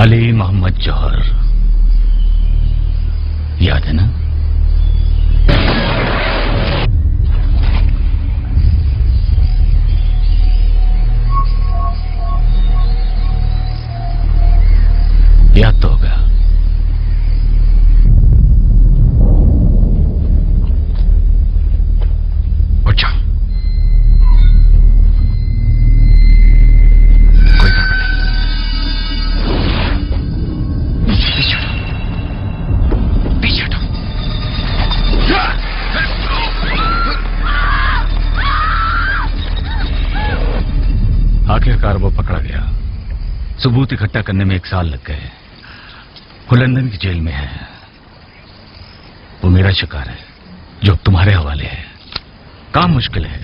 अली मोहम्मद जौहर, याद है ना? याद तो होगा। उठ जाओ, कोई गड़बड़ नहीं। पीछे हटो। आखिरकार वो पकड़ा गया। सबूत इकट्ठा करने में 1 साल लग गए। वो लंदन की जेल में है। वो मेरा शिकार है जो तुम्हारे हवाले है। काम मुश्किल है।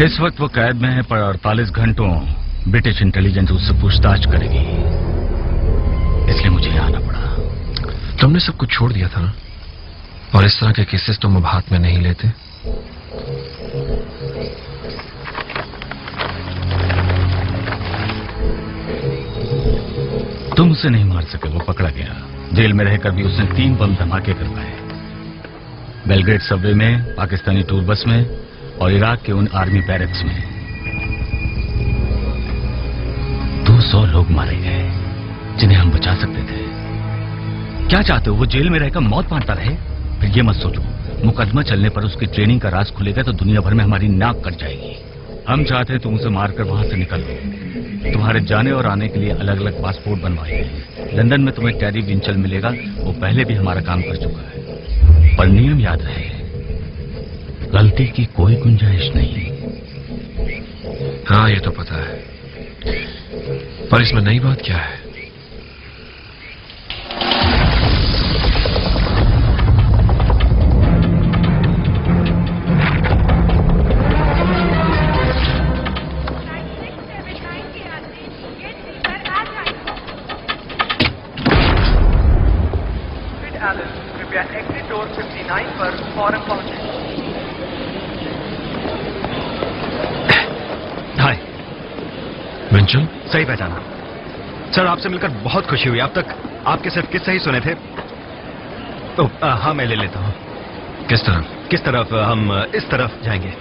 इस वक्त वो कैद में है, पर 48 घंटों ब्रिटिश इंटेलिजेंस उससे पूछताछ करेगी, इसलिए मुझे यहां आना पड़ा। तुमने सब कुछ छोड़ दिया था ना, और इस तरह के केसेस तुम अब हाथ में नहीं लेते। तुम उसे नहीं मार सके। वो पकड़ा गया। जेल में रहकर भी उसने 3 बम धमाके करवाए। बेलग्रेड सबवे में, पाकिस्तानी टूर बस में और इराक के उन आर्मी बैरक्स में। 200 लोग मारे गए जिन्हें हम बचा सकते थे। क्या चाहते हो वो जेल में रहकर मौत मारता रहे? फिर ये मत सोचो, मुकदमा चलने पर उसकी ट्रेनिंग का राज खुलेगा तो दुनिया भर में हमारी नाक कट जाएगी। हम चाहते हैं तुम उसे मारकर वहां से निकल दो। तुम्हारे जाने और आने के लिए अलग अलग पासपोर्ट बनवाए हैं। लंदन में तुम्हें टैरी विंचल मिलेगा। वो पहले भी हमारा काम कर चुका है। पर नियम याद रहे, गलती की कोई गुंजाइश नहीं। हाँ, ये तो पता है, पर इसमें नई बात क्या है? कृपया एग्जिट डोर 59 पर फौरन पहुंचे। हाय विंचल, सही पहचाना सर। आपसे मिलकर बहुत खुशी हुई। अब तक आपके सिर्फ किस्से ही सुने थे। तो हाँ, मैं ले लेता हूँ। किस तरफ? किस तरफ? हम इस तरफ जाएंगे।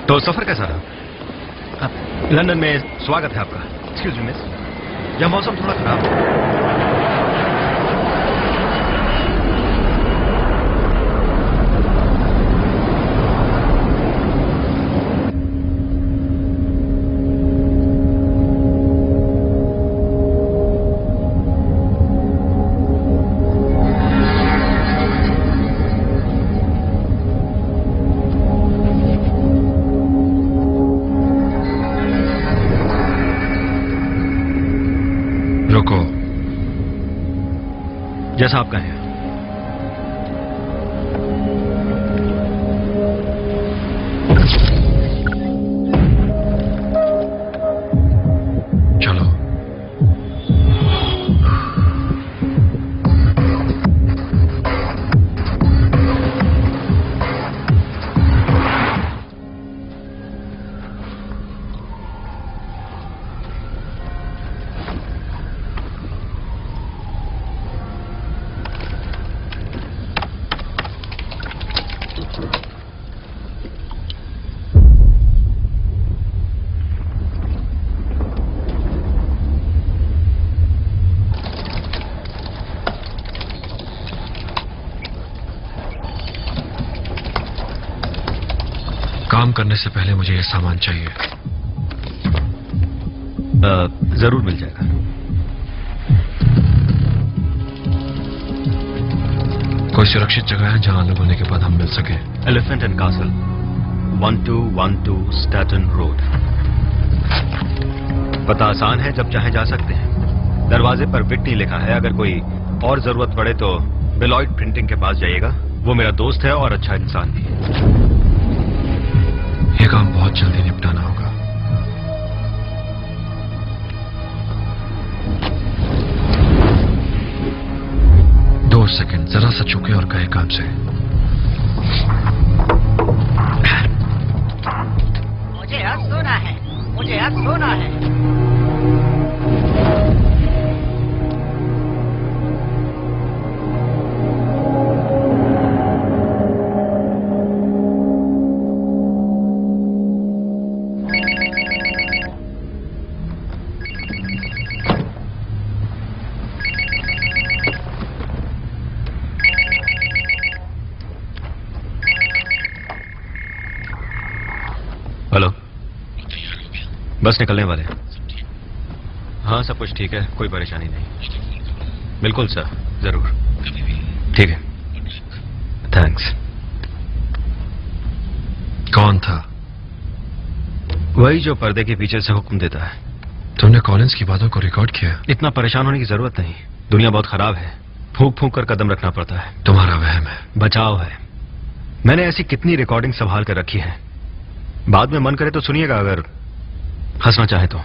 तो सफर कैसा रहा? लंदन में स्वागत है आपका। एक्सक्यूज मी मिस, यह मौसम थोड़ा खराब है। रुको। जैसा आप कहें। करने से पहले मुझे यह सामान चाहिए। जरूर मिल जाएगा। कोई सुरक्षित जगह है जहां अलग होने के बाद हम मिल सके? Elephant and castle, 1212 Staten road. पता आसान है, जब चाहे जा सकते हैं। दरवाजे पर विक्टी लिखा है। अगर कोई और जरूरत पड़े तो बेलॉइड प्रिंटिंग के पास जाइएगा। वो मेरा दोस्त है और अच्छा इंसान भी है। यह काम बहुत जल्दी निपटाना होगा। दो सेकंड, जरा सा चुके और गए काम से। मुझे अब सोना है, मुझे अब सोना है। हेलो, बस निकलने वाले हैं। हाँ, सब कुछ ठीक है, कोई परेशानी नहीं। बिल्कुल सर, जरूर। ठीक है, थैंक्स। कौन था? वही जो पर्दे के पीछे से हुक्म देता है। तुमने कॉलिंस की बातों को रिकॉर्ड किया? इतना परेशान होने की जरूरत नहीं। दुनिया बहुत खराब है, फूंक फूंक कर कदम रखना पड़ता है। तुम्हारा वहम है। बचाव है। मैंने ऐसी कितनी रिकॉर्डिंग संभाल कर रखी है। बाद में मन करे तो सुनिएगा, अगर हंसना चाहे तो।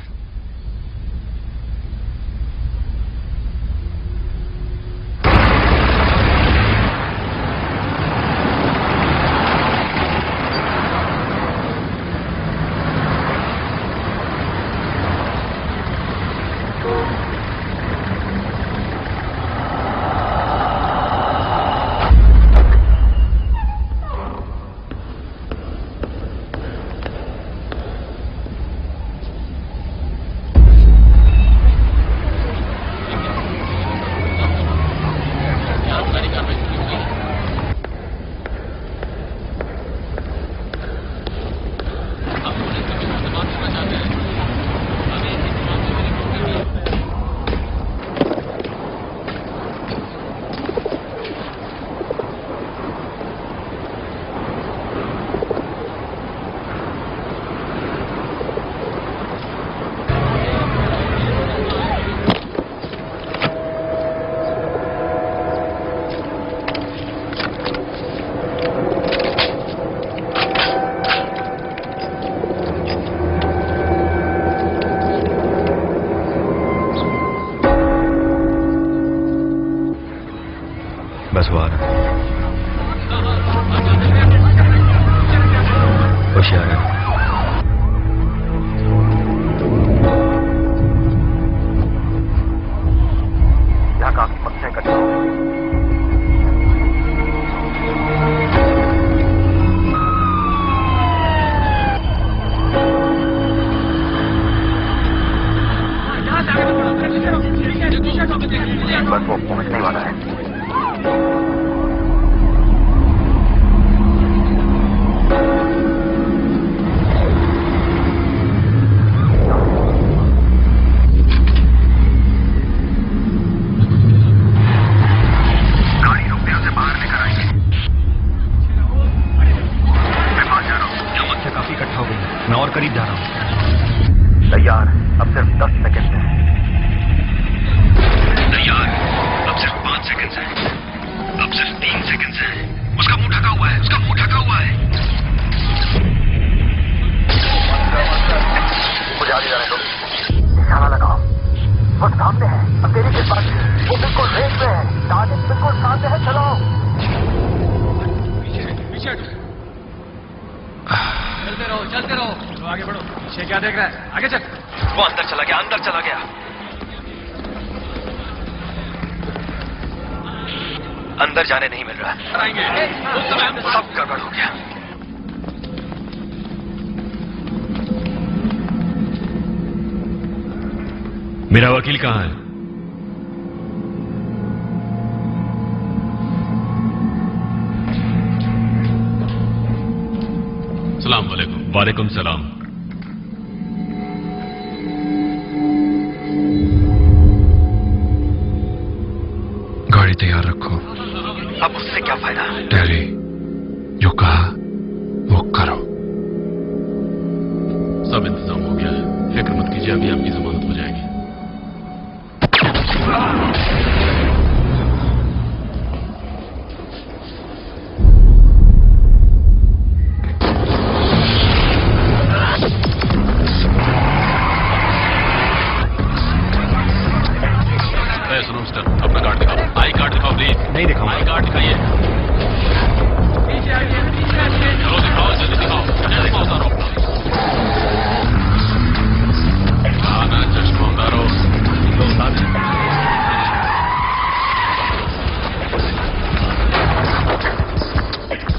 बस वो आ रहा है। होशियार है। यहाँ काफी पक्षी इकट्ठे हो गए। बस वो पहुंचने वाला है। मैं और करीब जा रहा हूं। तैयार, अब सिर्फ 10 सेकंड है। तैयार, अब सिर्फ 5 सेकंड है। अब सिर्फ 3 सेकंड है। उसका मुंह ढका हुआ है, उसका मुंह ढका हुआ है। पुजारी जाने दो। निशाना लगाओ। वो सामने है, अंधेरी के पास। वो बिल्कुल रेस में है। टारगेट बिल्कुल सामने है। चलो पीछे चलते रहो। तो आगे बढ़ो। पीछे क्या देख रहा है? आगे चल। वो अंदर चला गया, अंदर चला गया। अंदर जाने नहीं मिल रहा है। सब गड़बड़ हो गया। मेरा वकील कहाँ है? अस्सलाम वालेकुम। वालेकुम सलाम। गाड़ी तैयार रखो। अब उससे क्या फायदा? डैडी, जो कहा वो करो। सब इंतजाम हो गया है, फिक्र मत कीजिए, अभी आपकी जमानत हो जाएगी। सुनो मिस्टर, अपना कार्ड दिखाओ। आई कार्ड दिखाओ प्लीज। नहीं दिखाऊंगा। आई कार्ड दिखाइए। चलो दिखाओ, जल्दी दिखाओ, जल्दी दिखाओ सारो। ना चश्मा उतारो।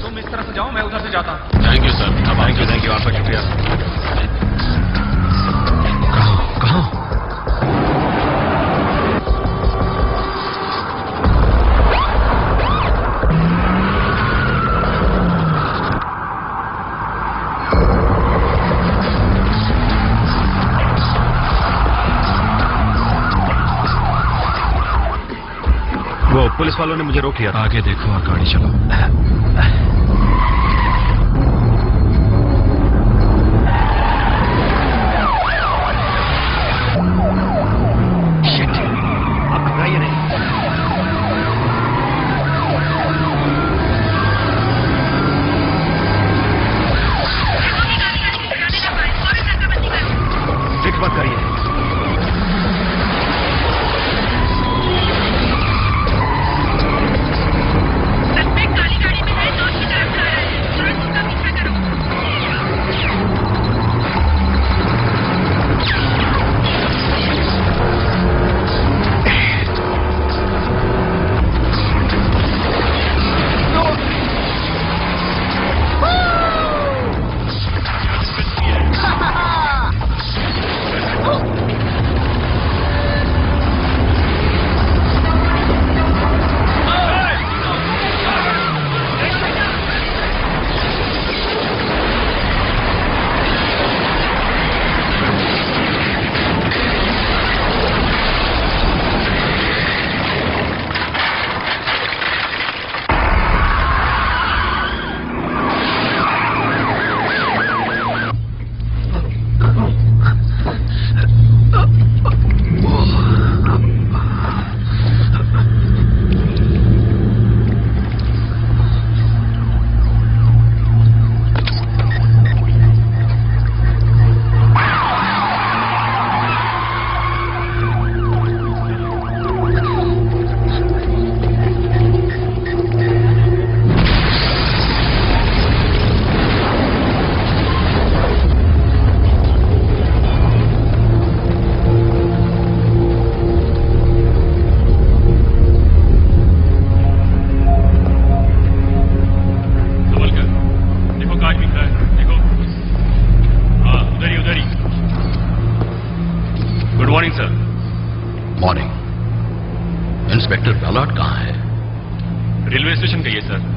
तुम इस तरफ से जाओ, मैं उधर से जाता हूँ। Thank you sir. Thank you, आपका शुक्रिया। कहाँ? वो पुलिस वालों ने मुझे रोक लिया था। आगे देखो और गाड़ी चलाओ। आप घबराइए नहीं। फिक्र मत करिए। मॉर्निंग। इंस्पेक्टर बैलॉट कहाँ है? रेलवे स्टेशन गई है सर।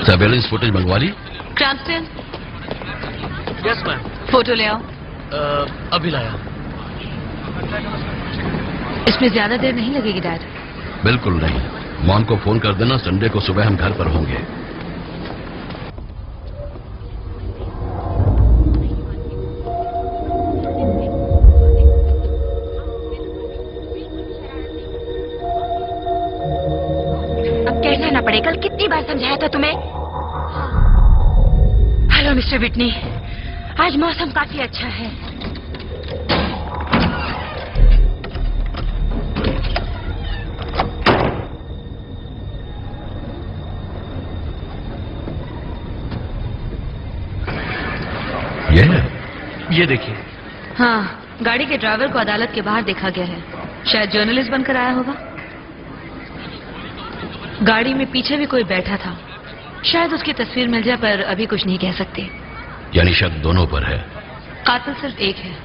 सर्वेलेंस फुटेज मंगवा ली? क्रैम्पटन, यस मैम। फोटो ले आओ। अभी लाया। इसमें ज्यादा देर नहीं लगेगी डैड। बिल्कुल नहीं। मॉम को फोन कर देना, संडे को सुबह हम घर पर होंगे। अब कहना ना पड़े, कल कितनी बार समझाया था तुम्हें। हेलो मिस्टर विटनी, आज मौसम काफी अच्छा है। ये देखिए। हाँ, गाड़ी के ड्राइवर को अदालत के बाहर देखा गया है। शायद जर्नलिस्ट बनकर आया होगा। गाड़ी में पीछे भी कोई बैठा था। शायद उसकी तस्वीर मिल जाए, पर अभी कुछ नहीं कह सकते। यानी शक दोनों पर है। कातिल सिर्फ एक है।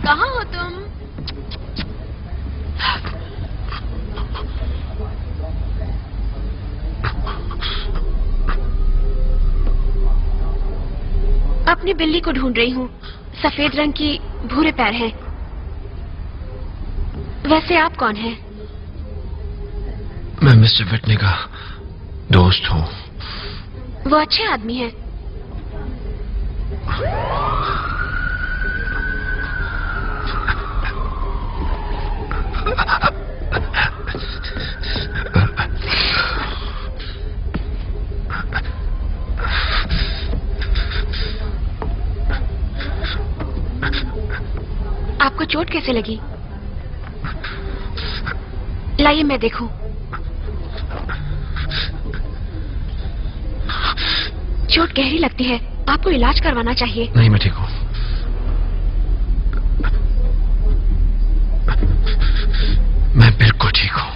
कहाँ हो तुम? अपनी बिल्ली को ढूंढ रही हूँ। सफेद रंग की, भूरे पैर हैं। वैसे आप कौन हैं? मैं मिस्टर विटनी का दोस्त हूँ। वो अच्छे आदमी हैं। आपको चोट कैसे लगी? लाइए मैं देखूं। चोट गहरी लगती है, आपको इलाज करवाना चाहिए। नहीं, मैं ठीक हूँ। मैं बिल्कुल ठीक हूँ।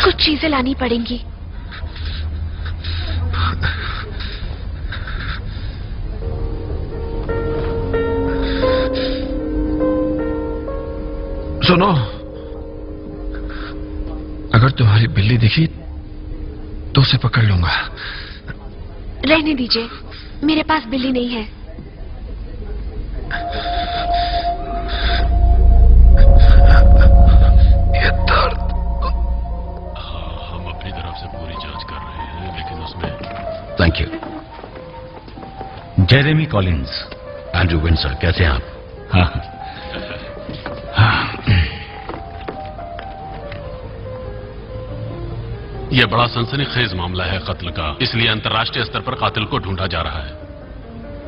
कुछ चीजें लानी पड़ेंगी। सुनो, अगर तुम्हारी बिल्ली दिखी तो उसे पकड़ लूंगा। रहने दीजिए, मेरे पास बिल्ली नहीं है। ये दर्द। हम अपनी तरफ से पूरी जांच कर रहे हैं, लेकिन उसमें। Thank you. Jeremy Collins. Andrew Windsor, कैसे हैं आप? हाँ। यह बड़ा सनसनीखेज मामला है कत्ल का, इसलिए अंतर्राष्ट्रीय स्तर पर कातिल को ढूंढा जा रहा है।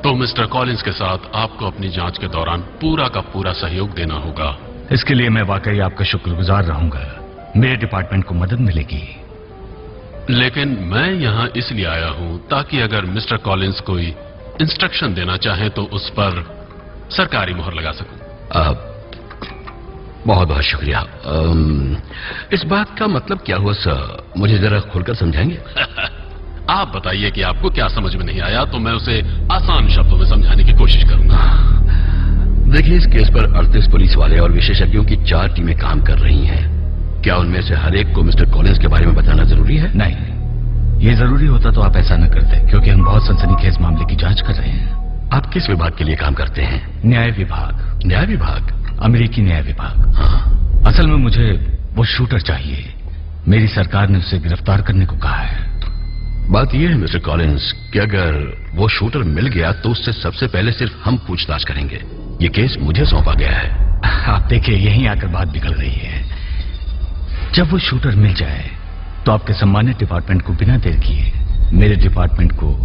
तो मिस्टर कॉलिंस के साथ आपको अपनी जांच के दौरान पूरा का पूरा सहयोग देना होगा। इसके लिए मैं वाकई आपका शुक्रगुजार रहूंगा। मेरे डिपार्टमेंट को मदद मिलेगी। लेकिन मैं यहां इसलिए आया हूं ताकि अगर मिस्टर कॉलिंस कोई इंस्ट्रक्शन देना चाहें तो उस पर सरकारी मोहर लगा सकूं। बहुत बहुत शुक्रिया। इस बात का मतलब क्या हुआ सर? मुझे जरा खुलकर समझाएंगे? आप बताइए कि आपको क्या समझ में नहीं आया, तो मैं उसे आसान शब्दों में समझाने की कोशिश करूंगा। देखिए, इस केस पर 38 पुलिस वाले और विशेषज्ञों की 4 टीमें काम कर रही हैं। क्या उनमें से हर एक को मिस्टर कॉलिंस के बारे में बताना जरूरी है? नहीं, ये जरूरी होता तो आप ऐसा न करते, क्योंकि हम बहुत सनसनीखेज मामले की जांच कर रहे हैं। आप किस विभाग के लिए काम करते हैं? न्याय विभाग। न्याय विभाग? अमेरिकी न्याय विभाग। हाँ। असल में मुझे वो शूटर चाहिए। मेरी सरकार ने उसे गिरफ्तार करने को कहा है। बात यह है मिस्टर कॉलिंस कि अगर वो शूटर मिल गया तो उससे सबसे पहले सिर्फ हम पूछताछ करेंगे। ये केस मुझे सौंपा गया है। आप देखिए, यहीं आकर बात बिगड़ रही है। जब वो शूटर मिल जाए तो आपके सम्मानित डिपार्टमेंट को बिना देर किए मेरे डिपार्टमेंट को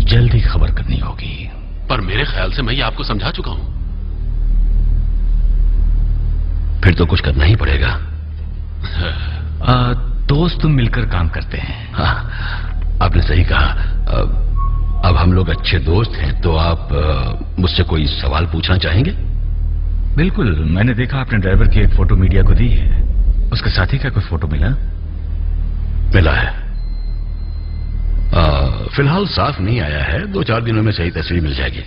जल्दी खबर करनी होगी। पर मेरे ख्याल से मैं ये आपको समझा चुका हूं। फिर तो कुछ करना ही पड़ेगा। दोस्त तुम मिलकर काम करते हैं। हाँ, आपने सही कहा। अब हम लोग अच्छे दोस्त हैं, तो आप मुझसे कोई सवाल पूछना चाहेंगे? बिल्कुल। मैंने देखा आपने ड्राइवर की एक फोटो मीडिया को दी है। उसके साथी का कोई फोटो मिला? मिला है। फिलहाल साफ नहीं आया है। 2-4 दिनों में सही तस्वीर मिल जाएगी।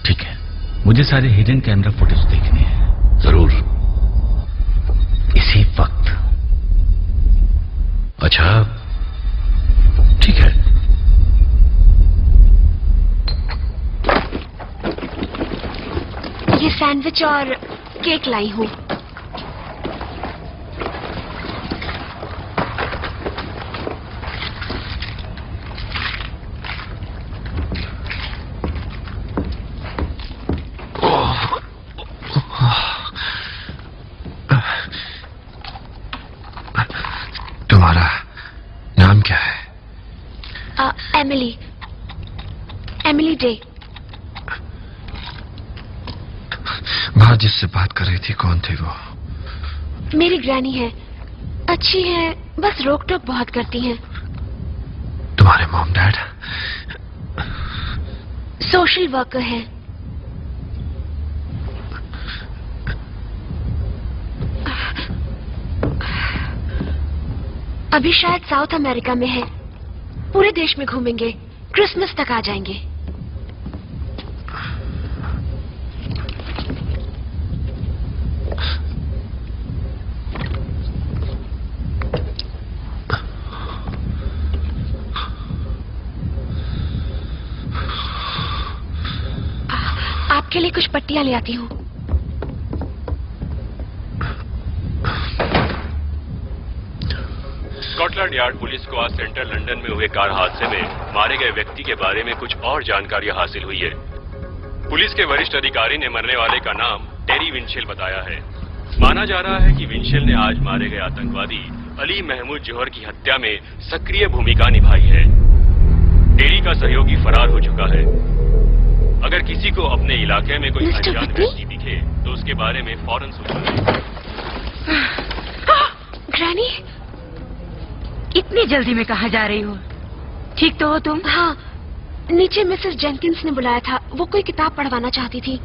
ठीक है, मुझे सारे हिडन कैमरा फुटेज देखने हैं। जरूर। इसी वक्त। अच्छा, ठीक है। ये सैंडविच और केक लाई हूँ। तुम्हारा नाम क्या है? एमिली। Emily day. बात जिससे बात कर रही थी, कौन थी वो? मेरी ग्रैनी है। अच्छी है, बस रोक टोक बहुत करती हैं। तुम्हारे मॉम डैड? सोशल वर्कर है। अभी शायद साउथ अमेरिका में है। पूरे देश में घूमेंगे, क्रिसमस तक आ जाएंगे। आपके लिए कुछ पट्टियां ले आती हूँ। स्कॉटलैंड यार्ड पुलिस को आज सेंट्रल लंदन में हुए कार हादसे में मारे गए व्यक्ति के बारे में कुछ और जानकारी हासिल हुई है। पुलिस के वरिष्ठ अधिकारी ने मरने वाले का नाम टेरी विंशेल बताया है। माना जा रहा है कि विंशेल ने आज मारे गए आतंकवादी अली महमूद जौहर की हत्या में सक्रिय भूमिका निभाई है। टेरी का सहयोगी फरार हो चुका है। अगर किसी को अपने इलाके में कोई अनजान व्यक्ति दिखे तो उसके बारे में फौरन सूचना दें। ग्रैनी, इतनी जल्दी में कहाँ जा रही हो? ठीक तो हो तुम? हाँ, नीचे मिसेस जेनकिंस ने बुलाया था। वो कोई किताब पढ़वाना चाहती थी।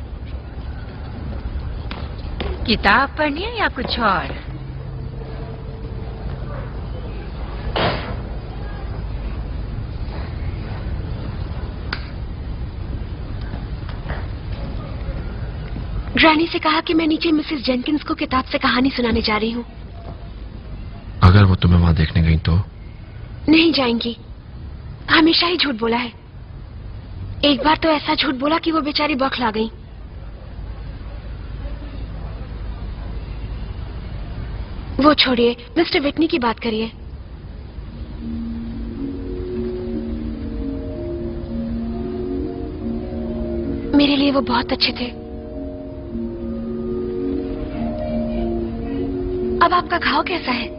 किताब पढ़नी है या कुछ और? ग्रैनी से कहा कि मैं नीचे मिसेस जेनकिंस को किताब से कहानी सुनाने जा रही हूँ। अगर वो तुम्हें वहां देखने गई तो? नहीं जाएंगी। हमेशा ही झूठ बोला है। एक बार तो ऐसा झूठ बोला कि वो बेचारी बौखला गई। वो छोड़िए, मिस्टर विटनी की बात करिए। मेरे लिए वो बहुत अच्छे थे। अब आपका घाव कैसा है?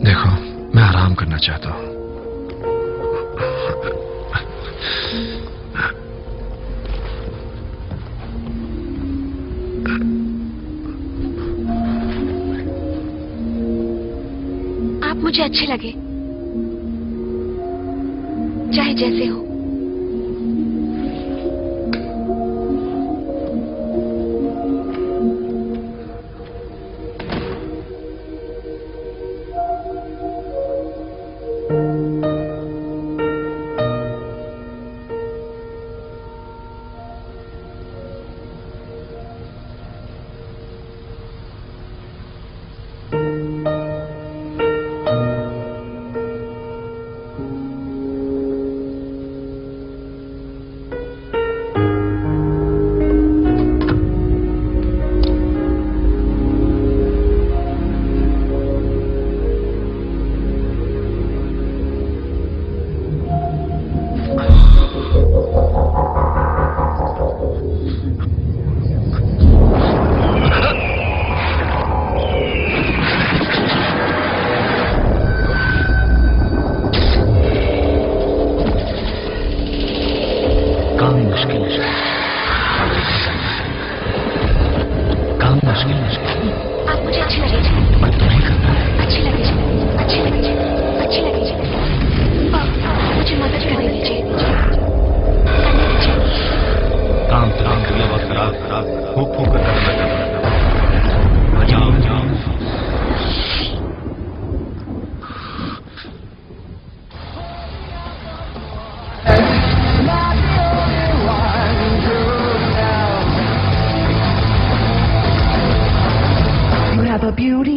देखो, मैं आराम करना चाहता हूँ। आप मुझे अच्छे लगे, चाहे जैसे हो।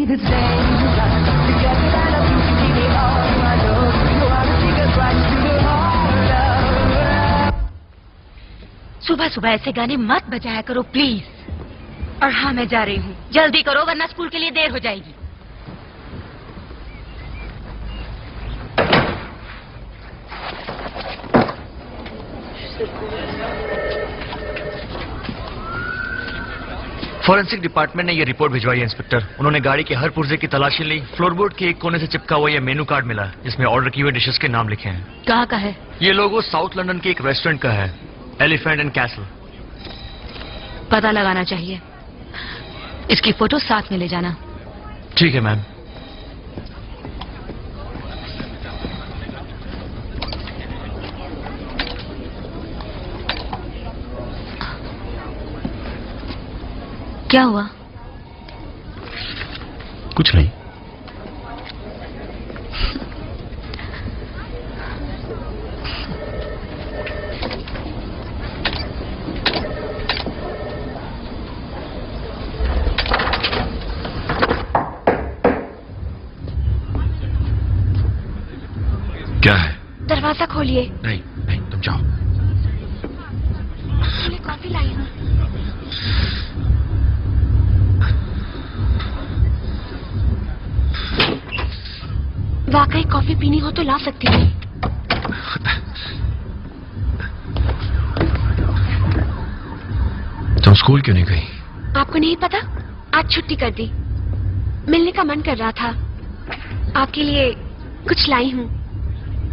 the same. Together I love you, you give me all my love. You are the secret right to the heart of. सुबह सुबह ऐसे गाने मत बजाया करो प्लीज। और हाँ, मैं जा रही हूँ, जल्दी करो वरना स्कूल के लिए देर हो जाएगी। फॉरेंसिक डिपार्टमेंट ने ये रिपोर्ट भिजवाई है इंस्पेक्टर। उन्होंने गाड़ी के हर पुर्जे की तलाशी ली। फ्लोरबोर्ड के एक कोने से चिपका हुआ ये मेनू कार्ड मिला जिसमें ऑर्डर किए हुए डिशेस के नाम लिखे हैं। कहाँ का है? ये लोगो साउथ लंदन के एक रेस्टोरेंट का है, एलिफेंट एंड कैसल। पता लगाना चाहिए। इसकी फोटो साथ में ले जाना। ठीक है मैम। क्या हुआ? कुछ नहीं। क्या है? दरवाजा खोलिए। नहीं नहीं, तुम जाओ। कॉफी लाई हूँ। वाकई कॉफी पीनी हो तो ला सकती हूँ। तुम स्कूल क्यों नहीं गई? आपको नहीं पता? आज छुट्टी कर दी। मिलने का मन कर रहा था। आपके लिए कुछ लाई हूँ।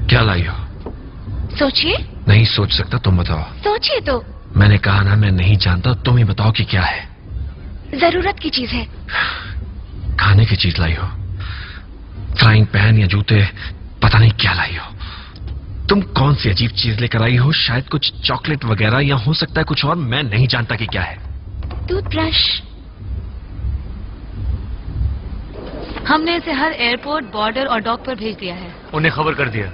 क्या लाई हो? सोचिए। नहीं सोच सकता, तुम बताओ। सोचिए तो। मैंने कहा ना, मैं नहीं जानता, तुम ही बताओ कि क्या है। जरूरत की चीज है। खाने की चीज लाई हो? फ्राइंग पैन या जूते, पता नहीं क्या लाई हो। तुम कौन सी अजीब चीज लेकर आई हो? शायद कुछ चॉकलेट वगैरह, या हो सकता है कुछ और, मैं नहीं जानता कि क्या है। टूथब्रश। हमने इसे हर एयरपोर्ट, बॉर्डर और डॉक पर भेज दिया है। उन्हें खबर कर दिया।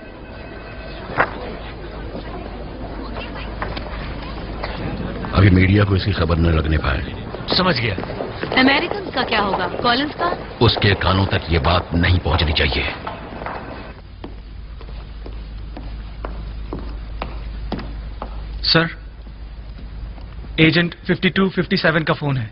अभी मीडिया को इसकी खबर न लगने पाए। समझ गया। अमेरिकन का क्या होगा? कॉलिंस का? उसके कानों तक ये बात नहीं पहुंचनी चाहिए। सर, एजेंट 5257 का फोन है।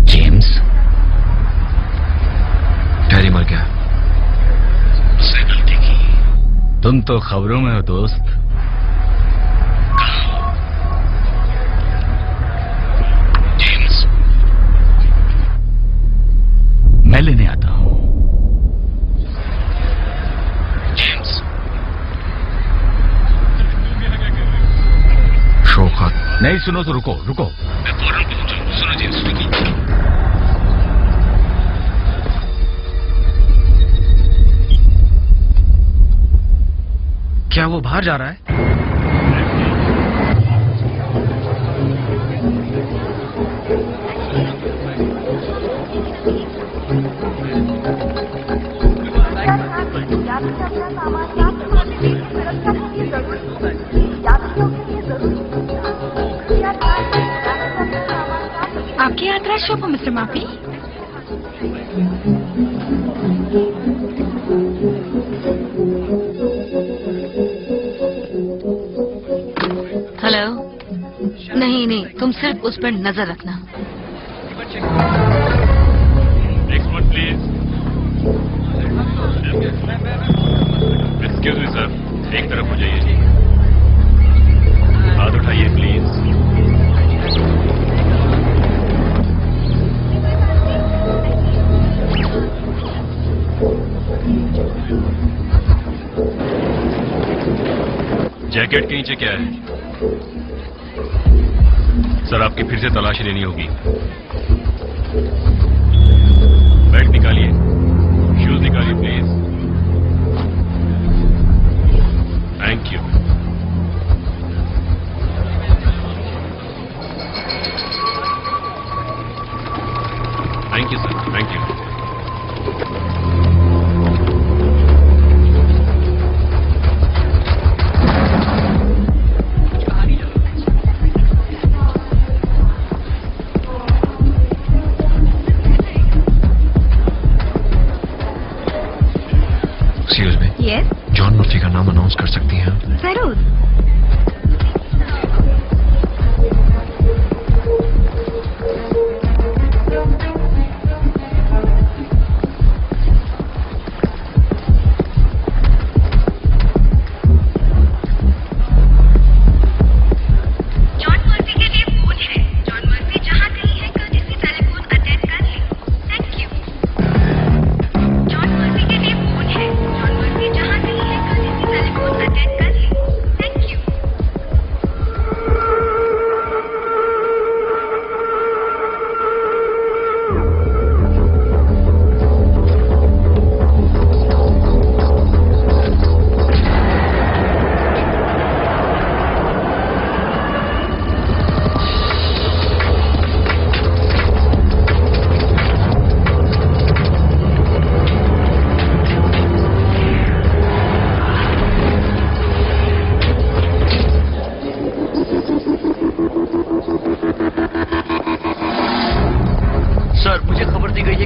जेम्स, टेरी मर गया। उसने गलती की। तुम तो खबरों में हो दोस्त। जेम्स, मैं लेने आता हूं। जेम्स, शोखत। नहीं सुनो तो रुको रुको। मैं फौरन पहुंचूं। सुनो जेम्स, रुकिए। क्या वो बाहर जा रहा है? आपकी यात्रा शुभ हो मिस्टर माफी। हेलो। नहीं नहीं, तुम सिर्फ उस पर नजर रखना। Next one please. Excuse me sir, एक तरफ हो जाइए। हाथ उठाइए प्लीज। जैकेट के नीचे क्या है? सर, आपकी फिर से तलाशी लेनी होगी। बेल्ट निकालिए, शूज निकालिए please. Thank you. Thank you sir, thank you.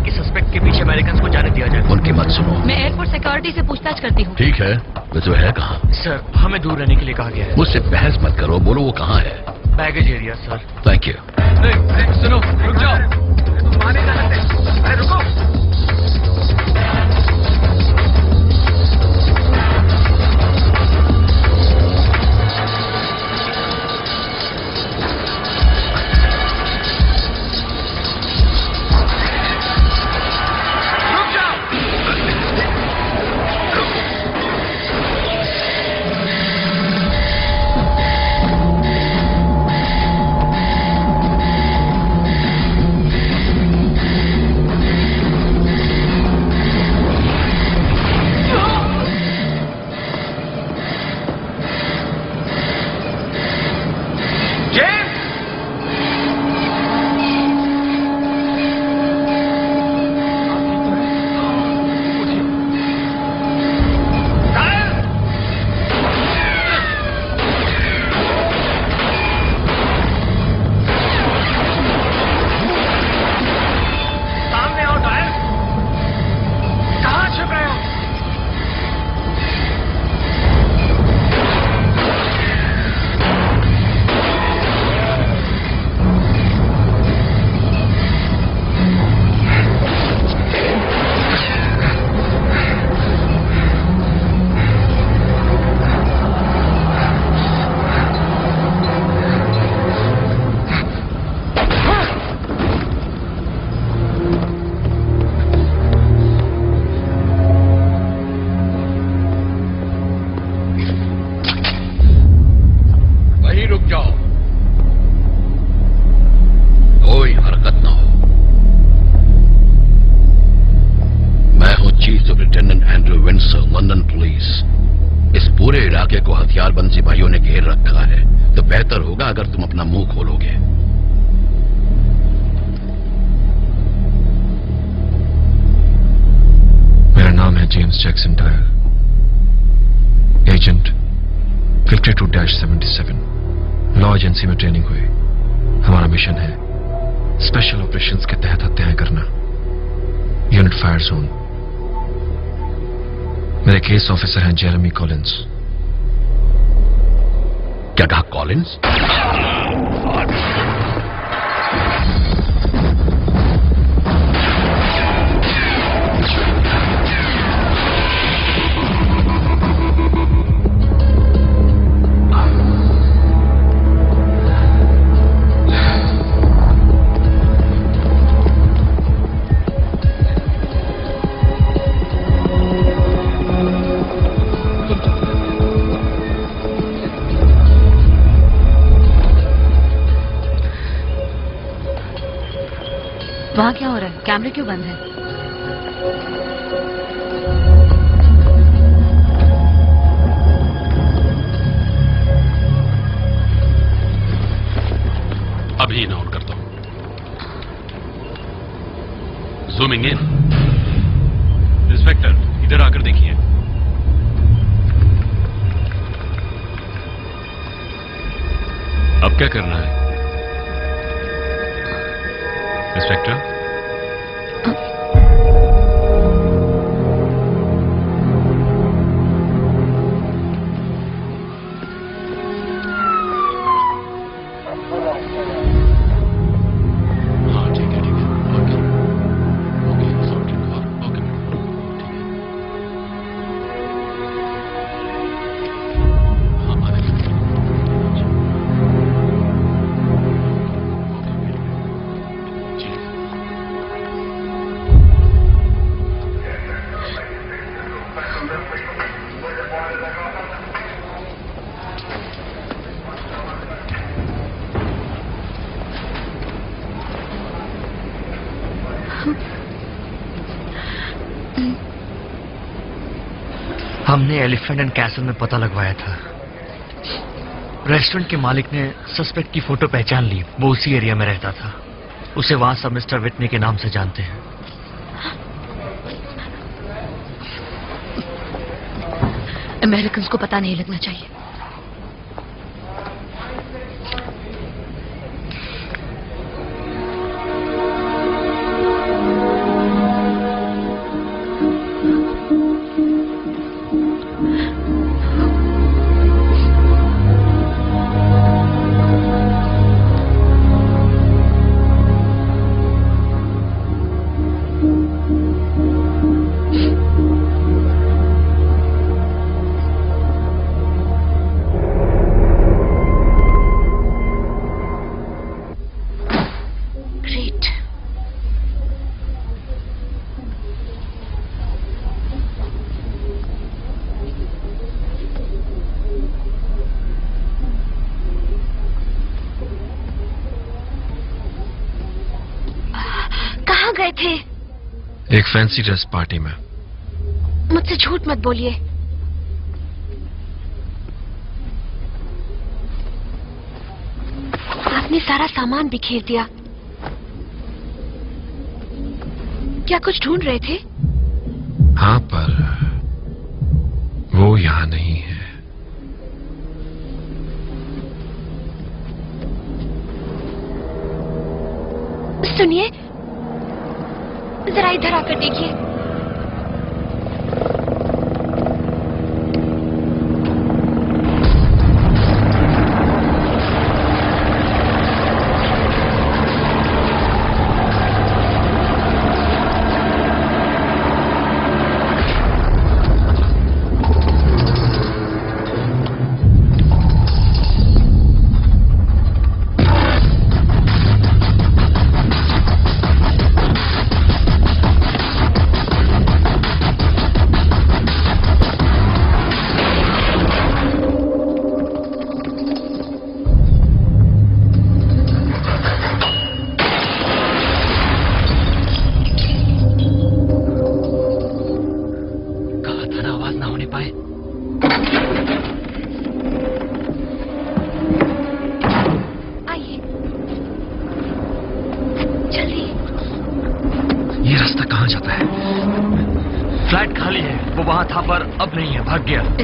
कि सस्पेक्ट के पीछे अमेरिकन को जाने दिया जाए। उनकी मत सुनो। मैं एयरपोर्ट सिक्योरिटी से पूछताछ करती हूँ। ठीक है, वैसे वो है कहाँ? सर, हमें दूर रहने के लिए कहा गया है। मुझसे बहस मत करो, बोलो वो कहाँ है? Baggage area sir. Thank you. सुनो, रुक जाओ। तुम माने जाने दे। अरे रुको। हथियारबंद सिपाहियों ने घेर रखा है, तो बेहतर होगा अगर तुम अपना मुंह खोलोगे। मेरा नाम है James Jackson tyre, agent 52-77, law agency में ट्रेनिंग हुई। हमारा मिशन है स्पेशल ऑपरेशंस के तहत हत्याएं करना, यूनिट फायर जोन। मेरे केस ऑफिसर हैं जेरेमी कॉलिंस। क्या कहा कॉलिंस? वहाँ क्या हो रहा है? कैमरे क्यों बंद है? अभी ऑन करता हूं। जूमिंग इन। इंस्पेक्टर, इधर आकर देखिए। अब क्या करना है इंस्पेक्टर? हमने एलिफेंट एंड कैसल में पता लगवाया था। रेस्टोरेंट के मालिक ने सस्पेक्ट की फोटो पहचान ली। वो उसी एरिया में रहता था। उसे वहां सब मिस्टर विटनी के नाम से जानते हैं। अमेरिकन्स को पता नहीं लगना चाहिए। गए थे? एक फैंसी ड्रेस पार्टी में। मुझसे झूठ मत बोलिए। आपने सारा सामान बिखेर दिया। क्या कुछ ढूंढ रहे थे? हाँ, पर वो यहां नहीं है। सुनिए, जरा इधर आकर देखिए।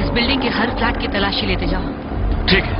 इस बिल्डिंग के हर फ्लैट की तलाशी लेते जाओ। ठीक है।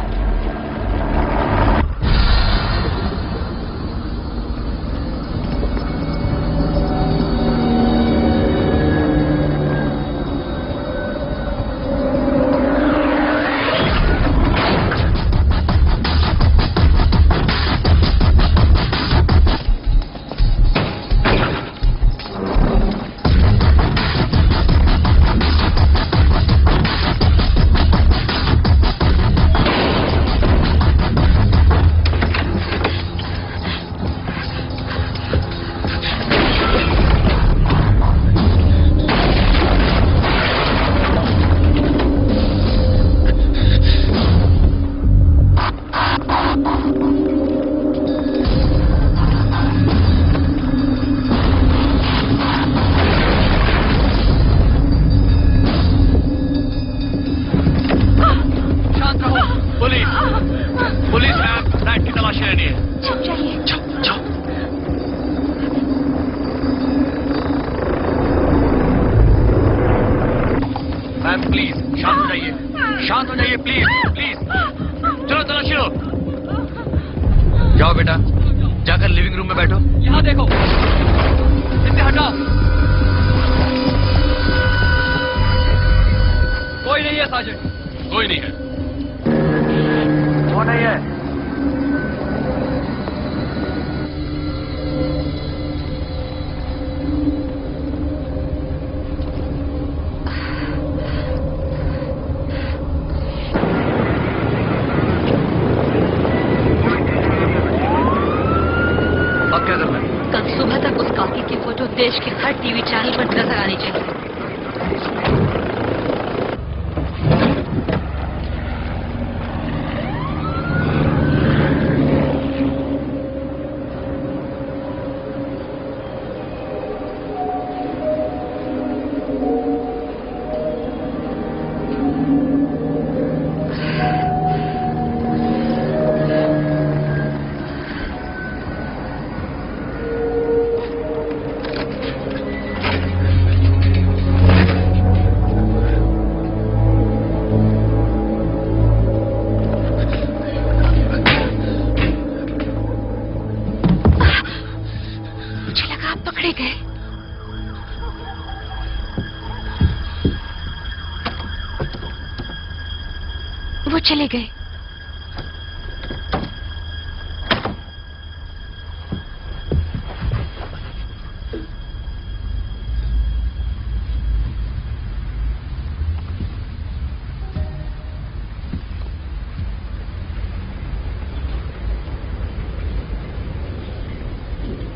चले गए।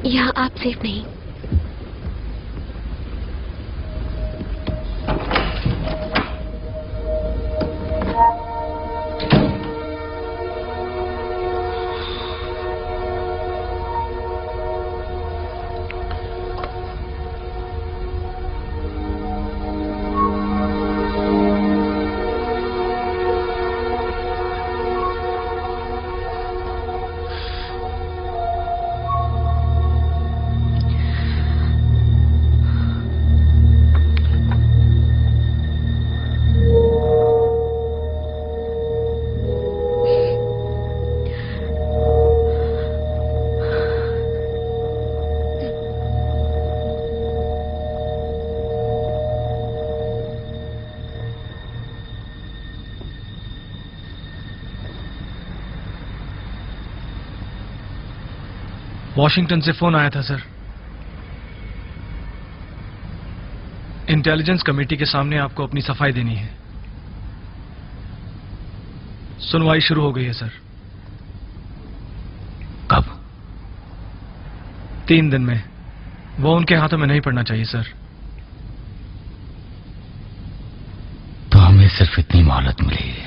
यहाँ आप सेफ नहीं। वॉशिंगटन से फोन आया था सर। इंटेलिजेंस कमेटी के सामने आपको अपनी सफाई देनी है। सुनवाई शुरू हो गई है सर। कब? 3 दिन में। वो उनके हाथों में नहीं पड़ना चाहिए सर। तो हमें सिर्फ इतनी मोहलत मिली है।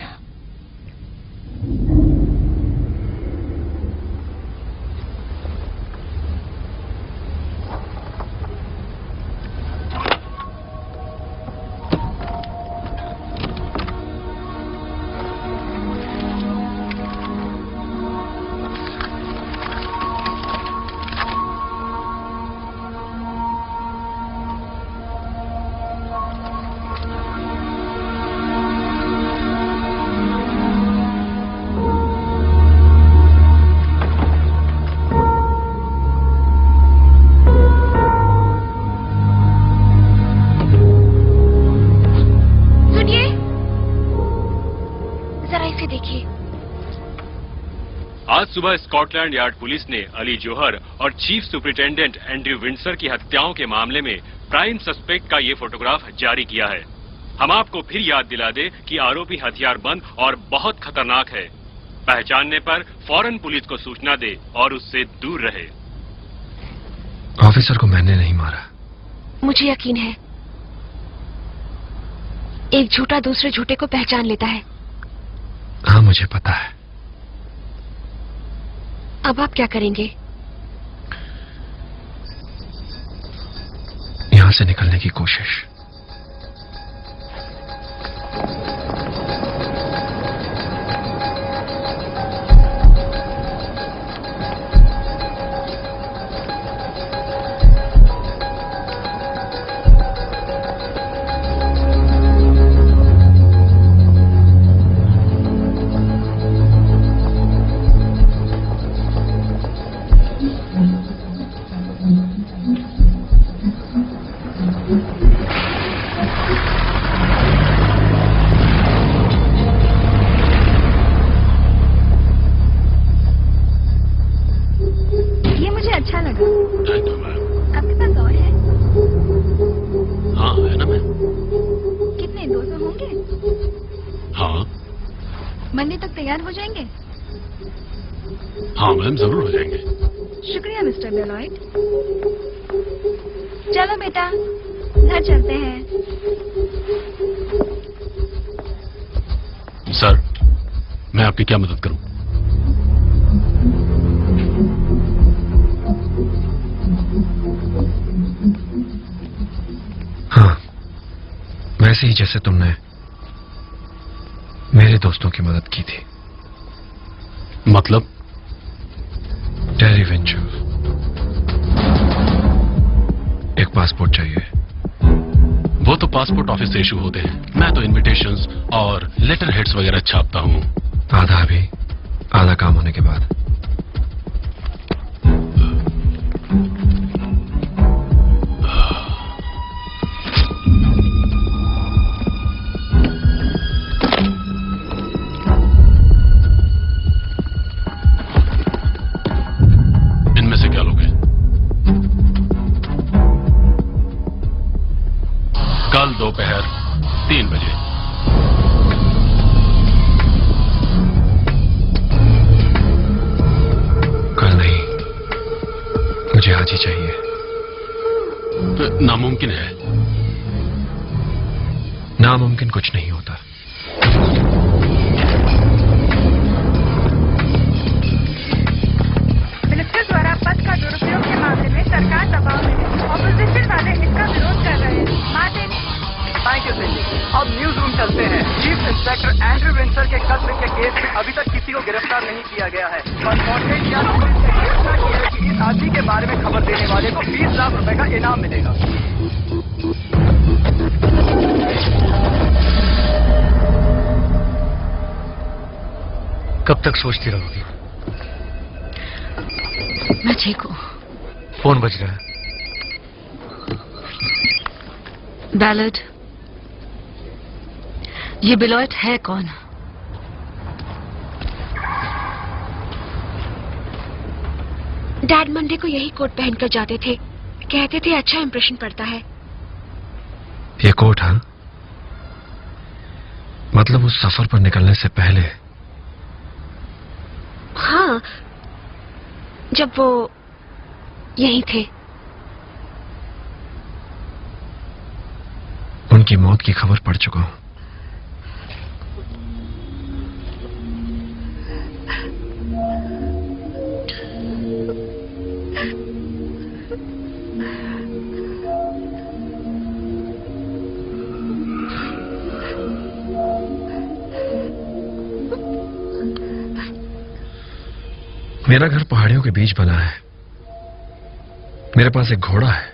आज सुबह स्कॉटलैंड यार्ड पुलिस ने अली जौहर और चीफ सुपरिटेंडेंट एंड्रयू विंडसर की हत्याओं के मामले में प्राइम सस्पेक्ट का ये फोटोग्राफ जारी किया है। हम आपको फिर याद दिला दें कि आरोपी हथियारबंद और बहुत खतरनाक है। पहचानने पर फौरन पुलिस को सूचना दे और उससे दूर रहे। ऑफिसर को मैंने नहीं मारा। मुझे यकीन है एक झूठा दूसरे झूठे को पहचान लेता है। हाँ मुझे पता है। अब आप क्या करेंगे? यहां से निकलने की कोशिश। हाँ मैम, जरूर हो जाएंगे। शुक्रिया मिस्टर बेलॉयड। चलो बेटा घर चलते हैं। सर, मैं आपकी क्या मदद करूं? हाँ, वैसे ही जैसे तुमने मेरे दोस्तों की मदद की थी। मतलब? टेरी विंचेल, एक पासपोर्ट चाहिए। वो तो पासपोर्ट ऑफिस से इशू होते हैं। मैं तो इनविटेशंस और लेटर हेड्स वगैरह छापता हूँ। आधा भी, आधा काम होने के बाद। कल दोपहर 3 बजे। कल नहीं, मुझे आज ही चाहिए। नामुमकिन है। नामुमकिन कुछ नहीं होता। मिनिस्टर द्वारा पद का दुरुपयोग के मामले में सरकार दबाव में है। ऑपोजिशन वाले इसका विरोध कर रहे हैं। Thank you Sindhi. अब न्यूज रूम चलते हैं। चीफ इंस्पेक्टर एंड्रयू विंडसर के कत्ल के केस में अभी तक किसी को गिरफ्तार नहीं किया गया है। पर कॉन्टेक्ट या पुलिस ने घोषणा की है कि इस आदमी के बारे में खबर देने वाले को 20 लाख रुपए का इनाम मिलेगा। कब तक सोचती रहोगी? मैं ठीक हूँ। फोन बज रहा है। बैलर्ड, ये बेलॉयड है कौन? डैड मंडे को यही कोट पहनकर जाते थे, कहते थे अच्छा इंप्रेशन पड़ता है। ये कोट, हाँ? मतलब उस सफर पर निकलने से पहले? हाँ, जब वो यहीं थे। उनकी मौत की खबर पड़ चुका हूं। मेरा घर पहाड़ियों के बीच बना है। मेरे पास एक घोड़ा है,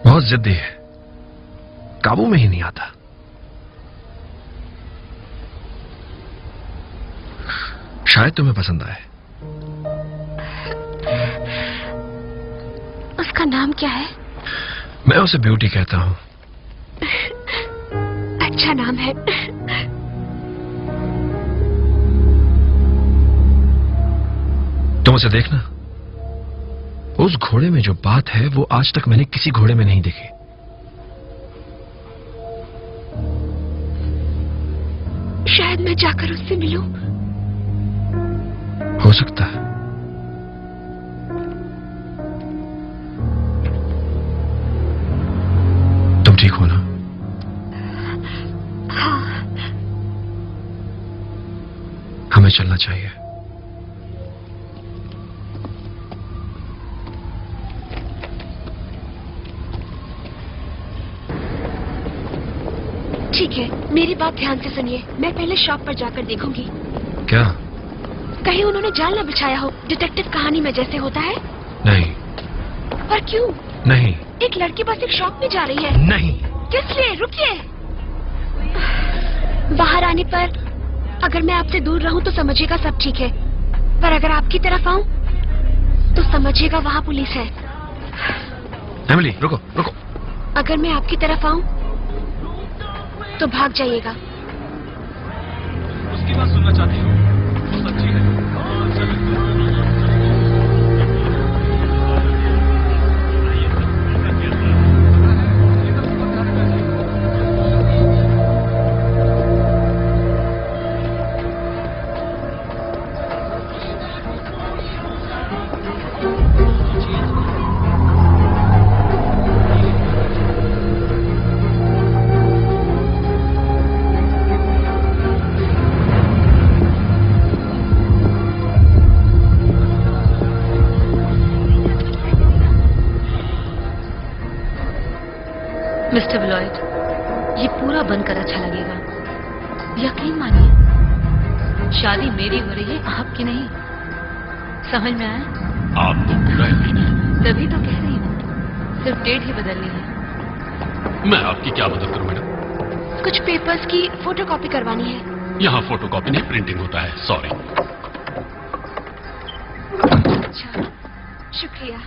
बहुत जिद्दी है, काबू में ही नहीं आता। शायद तुम्हें पसंद आए। उसका नाम क्या है? मैं उसे ब्यूटी कहता हूं। अच्छा नाम है। तुम उसे देखना। उस घोड़े में जो बात है वो आज तक मैंने किसी घोड़े में नहीं देखी। शायद मैं जाकर उससे मिलूं। हो सकता है। तुम ठीक हो ना? हाँ। हमें चलना चाहिए। ठीक है, मेरी बात ध्यान से सुनिए। मैं पहले शॉप पर जाकर देखूंगी। क्या? कहीं उन्होंने जाल न बिछाया हो, डिटेक्टिव कहानी में जैसे होता है। नहीं। पर क्यों? नहीं। एक लड़की बस एक शॉप में जा रही है। नहीं। किस लिए? रुकिए। बाहर आने पर अगर मैं आपसे दूर रहूं तो समझिएगा सब ठीक है, पर अगर आपकी तरफ आऊं तो समझिएगा वहां पुलिस है। एमिली, रुको रुको। अगर मैं आपकी तरफ आऊं तो भाग जाइएगा। उसकी बात सुनना चाहती हूँ, सच्ची है। मिस्टर ब्लॉयड, ये पूरा बनकर अच्छा लगेगा। यकीन मानिए, शादी मेरी हो रही है, आपकी नहीं। समझ में आया? आपको पूरा यकीन है? तभी तो कह रही हूँ, सिर्फ डेट ही बदलनी है। मैं आपकी क्या मदद करूं मैडम? कुछ पेपर्स की फोटोकॉपी करवानी है। यहाँ फोटोकॉपी नहीं, प्रिंटिंग होता है। सॉरी। अच्छा, शुक्रिया।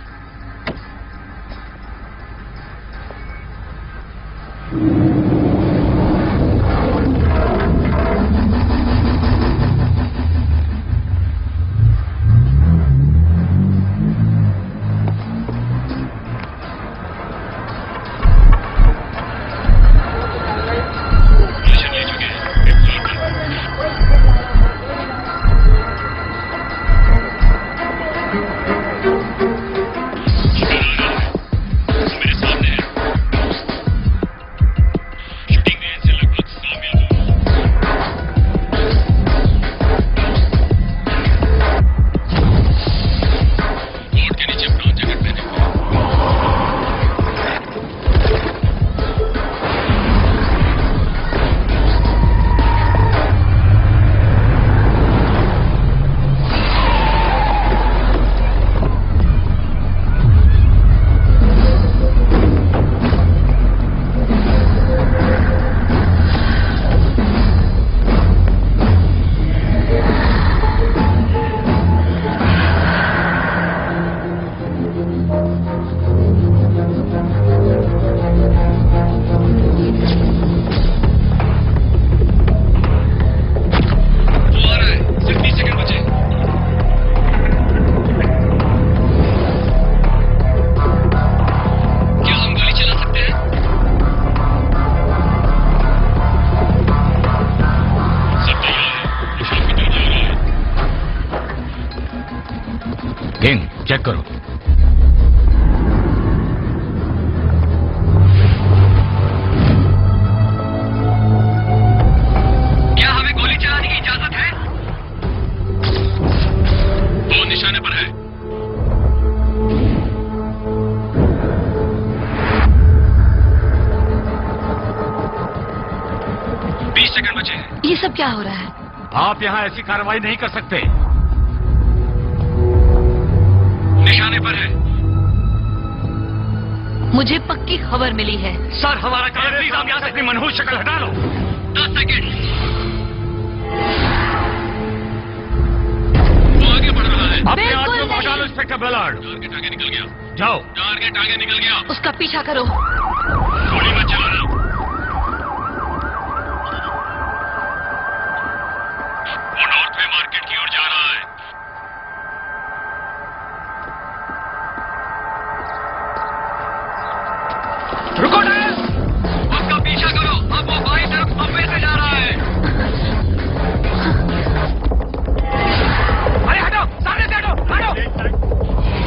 गैंग चेक करो। क्या हमें गोली चलाने की इजाजत है? वो निशाने पर है। सेकंड बचे हैं। ये सब क्या हो रहा है? आप यहाँ ऐसी कार्रवाई नहीं कर सकते। निशाने पर है। मुझे पक्की खबर मिली है। सर हमारा काम, प्लीज आप यहाँ से अपनी मनहूस शक्ल हटा लो। 10 सेकंड। वो आगे बढ़ रहा है। अपने आदमी को पहुंचा लो इंस्पेक्टर बेलार्ड। टारगेट आगे निकल गया। जाओ। टारगेट आगे निकल गया। उसका पीछा करो। गोली मत चलाना। वो नॉर्थ वे मार्केट की ओर जा रहा है। रुको ना। उसका पीछा करो। अब वो बाईं तरफ सबवे से जा रहा है। अरे हटो, सामने से हटो, हटो।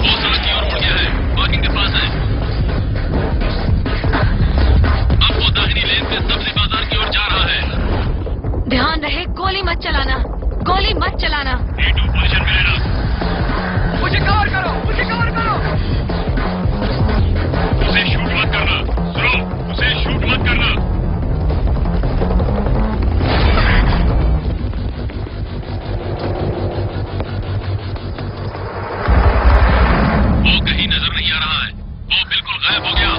वो सड़क की ओर मुड़ गया है। पार्किंग के पास है। अब वो दाहिनी लेन से सब्जी बाजार की ओर जा रहा है। ध्यान रहे, गोली मत चलाना, गोली मत चलाना। A2 पोजीशन में रहना। मुझे कवर करो, मुझे कवर करो। उसे शूट मत करना। सुनो, उसे शूट मत करना। वो कहीं नजर नहीं आ रहा है। वो बिल्कुल गायब हो गया।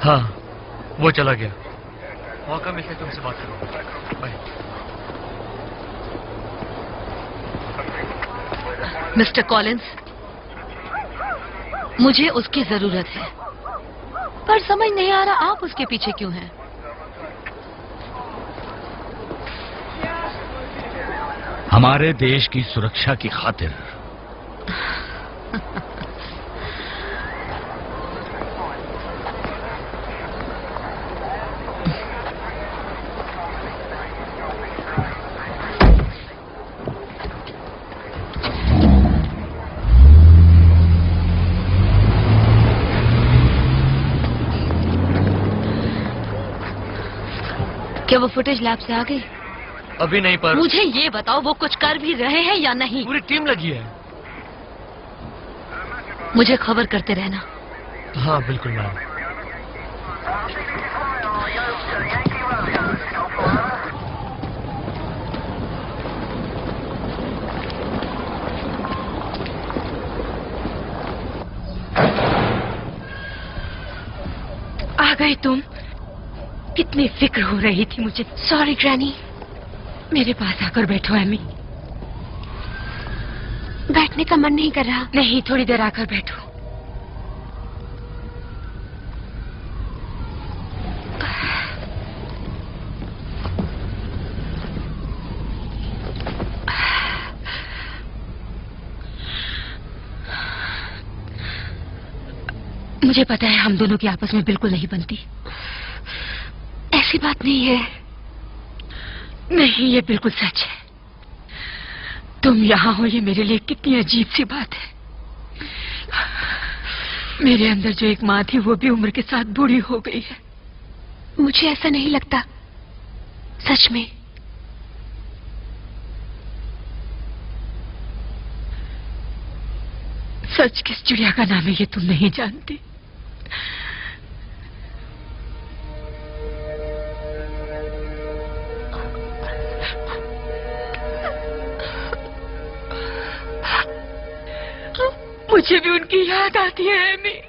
हाँ, वो चला गया। मौका मिलते तुमसे बात करूंगा। बाय। मिस्टर कॉलिंस, मुझे उसकी जरूरत है, पर समझ नहीं आ रहा आप उसके पीछे क्यों हैं। हमारे देश की सुरक्षा की खातिर। क्या वो फुटेज लैब से आ गई? अभी नहीं, पर मुझे ये बताओ वो कुछ कर भी रहे हैं या नहीं? पूरी टीम लगी है। मुझे खबर करते रहना। हाँ बिल्कुल मैम। आ गई तुम? कितनी फिक्र हो रही थी मुझे। Sorry granny. मेरे पास आकर बैठो एमी। बैठने का मन नहीं कर रहा। नहीं, थोड़ी देर आकर बैठो। मुझे पता है हम दोनों की आपस में बिल्कुल नहीं बनती। ऐसी बात नहीं है। नहीं, ये बिल्कुल सच है। तुम यहाँ हो ये मेरे लिए कितनी अजीब सी बात है। मेरे अंदर जो एक माँ थी वो भी उम्र के साथ बूढ़ी हो गई है। मुझे ऐसा नहीं लगता, सच में। सच किस चिड़िया का नाम है ये तुम नहीं जानती। मुझे भी उनकी याद आती है एमी।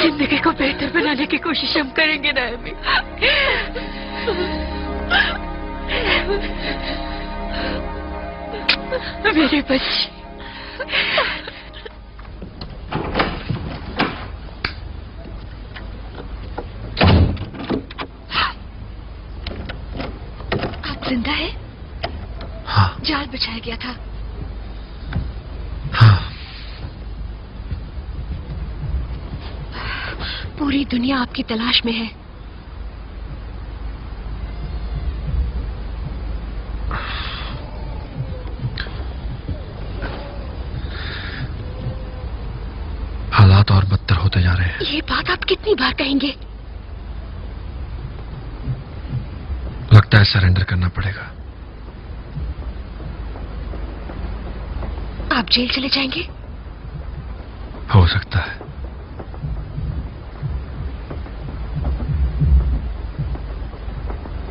जिंदगी को बेहतर बनाने की कोशिश हम करेंगे ना एमी। मेरे बच्चे। आप जिंदा है? हाँ। जाल बिछाया गया था। हाँ। पूरी दुनिया आपकी तलाश में है। हालात और बदतर होते जा रहे हैं। ये बात आप कितनी बार कहेंगे? लगता है सरेंडर करना पड़ेगा। आप जेल चले जाएंगे? हो सकता है।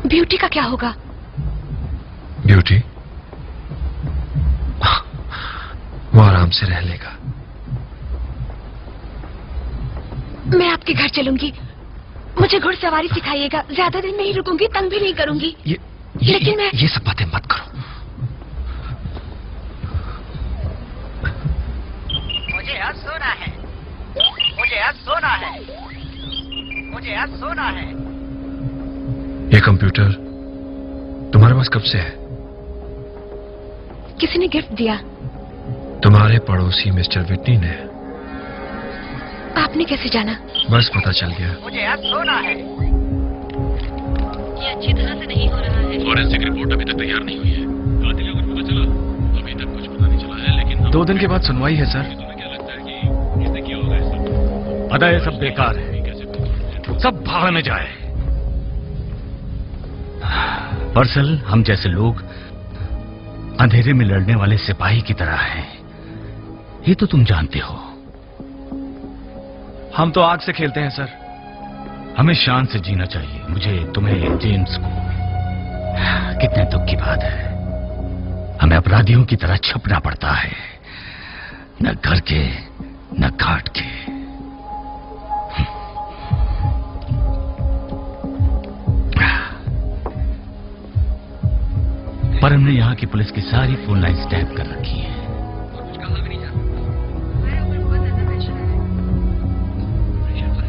ब्यूटी का क्या होगा? ब्यूटी वो आराम से रह लेगा। मैं आपके घर चलूंगी। मुझे घुड़सवारी सिखाइएगा। ज्यादा दिन नहीं रुकूंगी, तंग भी नहीं करूंगी। लेकिन मैं ये सब बातें मत करो। मुझे आज सोना है। मुझे आज सोना है। मुझे आज सोना है। ये कंप्यूटर तुम्हारे पास कब से है? किसी ने गिफ्ट दिया। तुम्हारे पड़ोसी मिस्टर विटनी ने। आपने कैसे जाना? बस पता चल गया। मुझे आज सोना है। ये अच्छी तरह से नहीं हो रहा है। फॉरेंसिक रिपोर्ट अभी तक तैयार नहीं हुई है। कातिल का कुछ पता चला? अभी तक कुछ पता नहीं चला है, लेकिन 2 दिन के बाद सुनवाई है सर। तुम्हें क्या लगता है कि इसने किया होगा? सब पता है सब बेकार है, सब भाड़ में जाए। पर्सल हम जैसे लोग अंधेरे में लड़ने वाले सिपाही की तरह हैं, ये तो तुम जानते हो। हम तो आग से खेलते हैं सर। हमें शान से जीना चाहिए। मुझे, तुम्हें, जेम्स को। कितने दुख की बात है, हमें अपराधियों की तरह छपना पड़ता है, न घर के न घाट के। पर हमने यहाँ की पुलिस की सारी फोन लाइन टैप कर रखी है।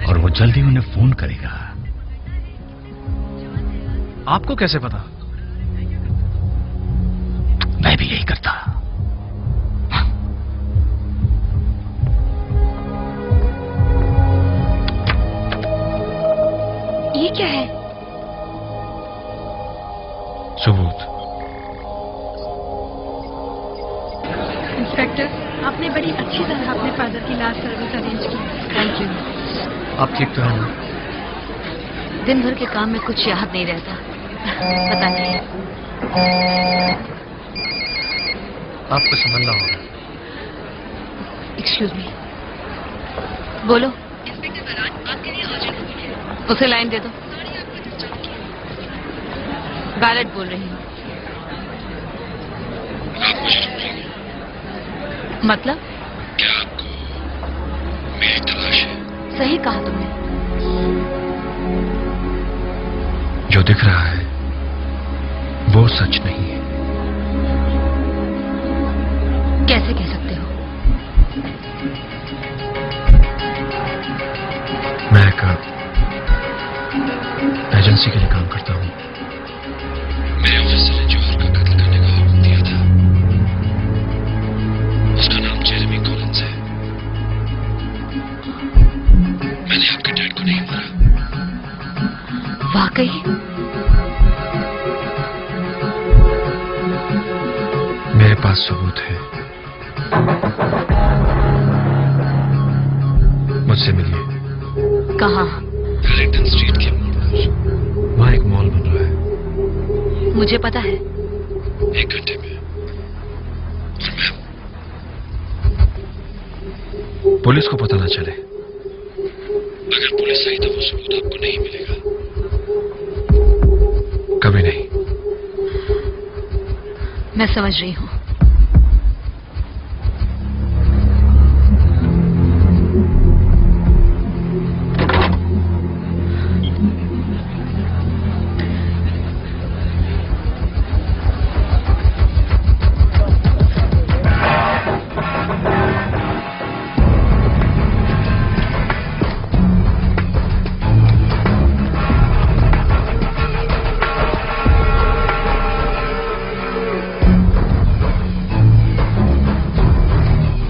और वो जल्दी उन्हें फोन करेगा। आपको कैसे पता? मैं भी यही करता। ये क्या है? सबूत। इंस्पेक्टर, आपने बड़ी अच्छी तरह अपने फादर की लास्ट सर्विस अरेंज की। Thank you. आप ठीक तो हैं? दिन भर के काम में कुछ याद नहीं रहता। पता नहीं। आपको संभलना होगा। Excuse me. बोलो। उसे लाइन दे दो। बैलेट बोल रही हूँ। मतलब? क्या आपको मेरी तलाश है? सही कहा तुमने। जो दिख रहा है वो सच नहीं है। कैसे कह सकते हो? मैं एक एजेंसी के लिए काम करता हूँ। मेरे ऑफिसर ने जौहर का कत्ल करने का हुक्म दिया था। उसका नाम जेरेमी कॉलिंस है। मैंने आपके डैड को नहीं मारा। वाकई? पास सबूत है। मुझसे मिलिए। कहाँ? वेलिंगटन स्ट्रीट के मोड़ पर। वहां एक मॉल बन रहा है। मुझे पता है। 1 घंटे में। पुलिस को पता ना चले। अगर पुलिस आई तो वो सबूत आपको नहीं मिलेगा। कभी नहीं। मैं समझ रही हूँ।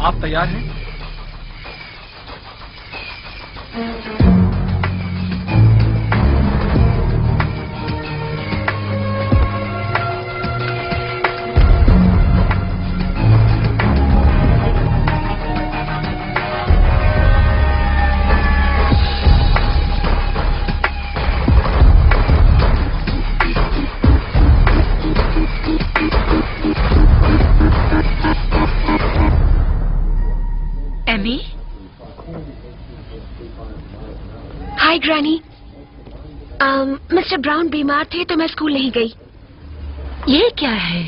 आप तैयार हैं? एमी? हाय ग्रैनी। मिस्टर ब्राउन बीमार थे तो मैं स्कूल नहीं गई। ये क्या है?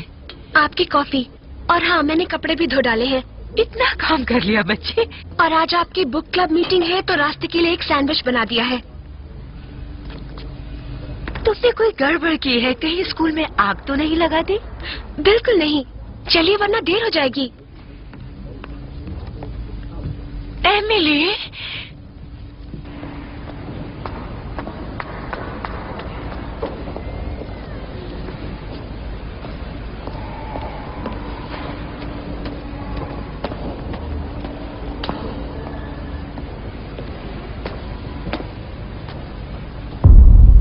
आपकी कॉफी। और हाँ, मैंने कपड़े भी धो डाले हैं। इतना काम कर लिया बच्चे। और आज आपकी बुक क्लब मीटिंग है तो रास्ते के लिए एक सैंडविच बना दिया है। तुमने कोई गड़बड़ की है? कहीं स्कूल में आग तो नहीं लगा दी? बिल्कुल नहीं। चलिए वरना देर हो जाएगी। एमिली,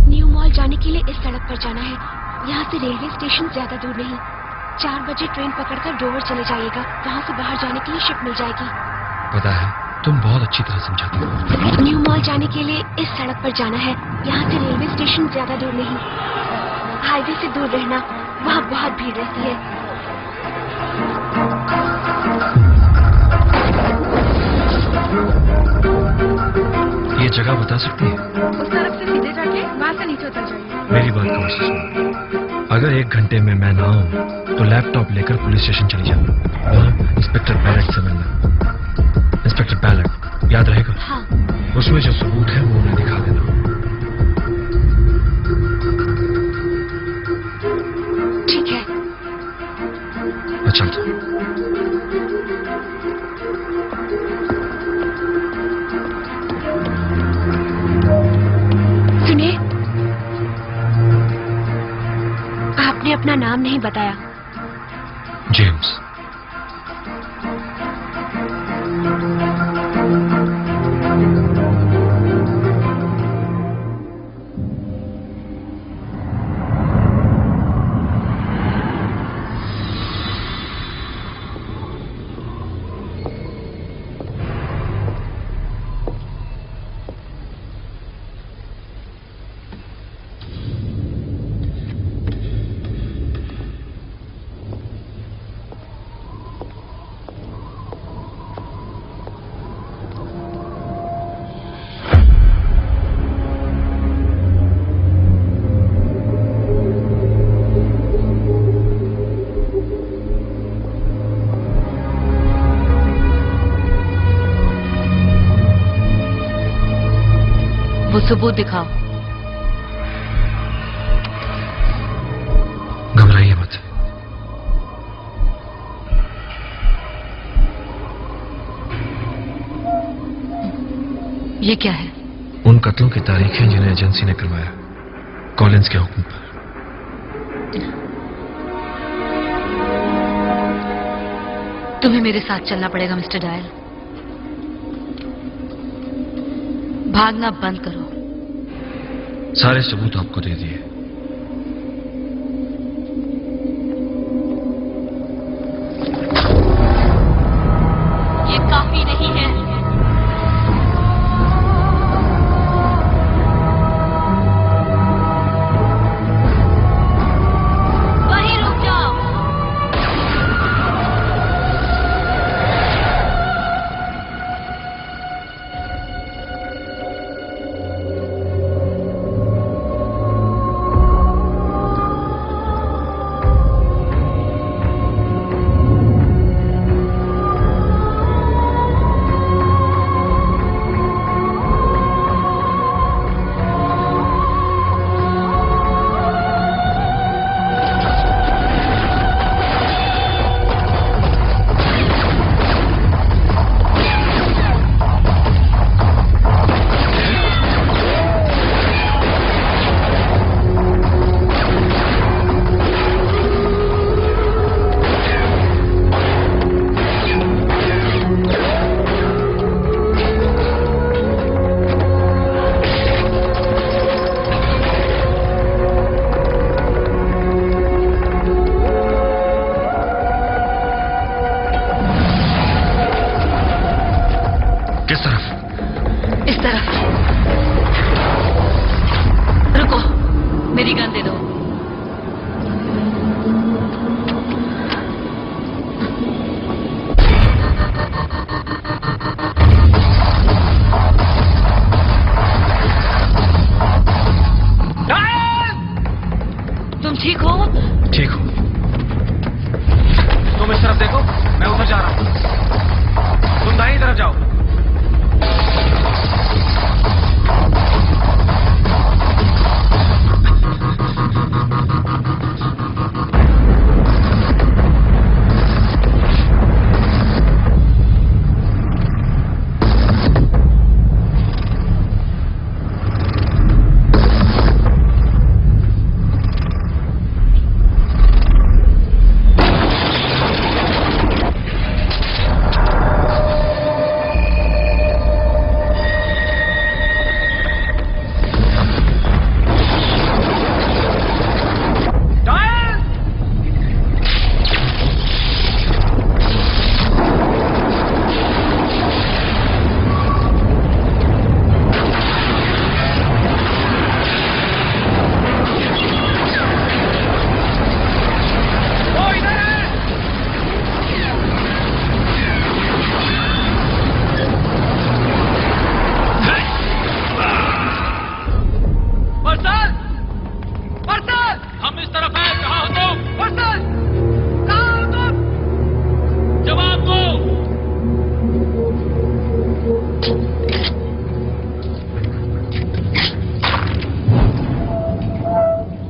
न्यू मॉल जाने के लिए इस सड़क पर जाना है। यहाँ से रेलवे स्टेशन ज्यादा दूर नहीं। 4 बजे ट्रेन पकड़कर डोवर चले जाइएगा। वहाँ से बाहर जाने के लिए शिप मिल जाएगी। पता है, तुम बहुत अच्छी तरह समझाती हो। न्यू मॉल जाने के लिए इस सड़क पर जाना है। यहाँ से रेलवे स्टेशन ज्यादा दूर नहीं। हाईवे से दूर रहना, वहाँ बहुत भीड़ रहती है। ये जगह बता सकती है? उस तरफ से सीधे जाके वहाँ से नीचे उतर जाइए। मेरी बात कौन सी सुनो। अगर 1 घंटे में मैं ना आऊं तो लैपटॉप लेकर पुलिस स्टेशन चली जाऊं। वहाँ इंस्पेक्टर बैलेट से मिलना। इंस्पेक्टर बैलेट, याद रहेगा? हाँ। उसमें जो सबूत है वो उन्हें दिखा देना। ठीक है। मैं चलता हूँ। सुनिए, आपने अपना नाम नहीं बताया। जेम्स। वो सबूत दिखाओ। घबराइए मत। ये क्या है? उन कत्लों की तारीखें जिन्हें एजेंसी ने करवाया, कॉलिंस के हुक्म पर। तुम्हें मेरे साथ चलना पड़ेगा मिस्टर डायल। भागना बंद करो। सारे सबूत आपको दे दिए।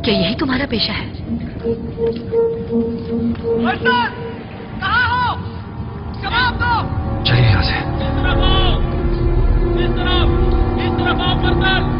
क्या यही तुम्हारा पेशा है? कहाँ हो? जवाब दो। चलिए यहाँ से। इस तरफ आओ बर्तन।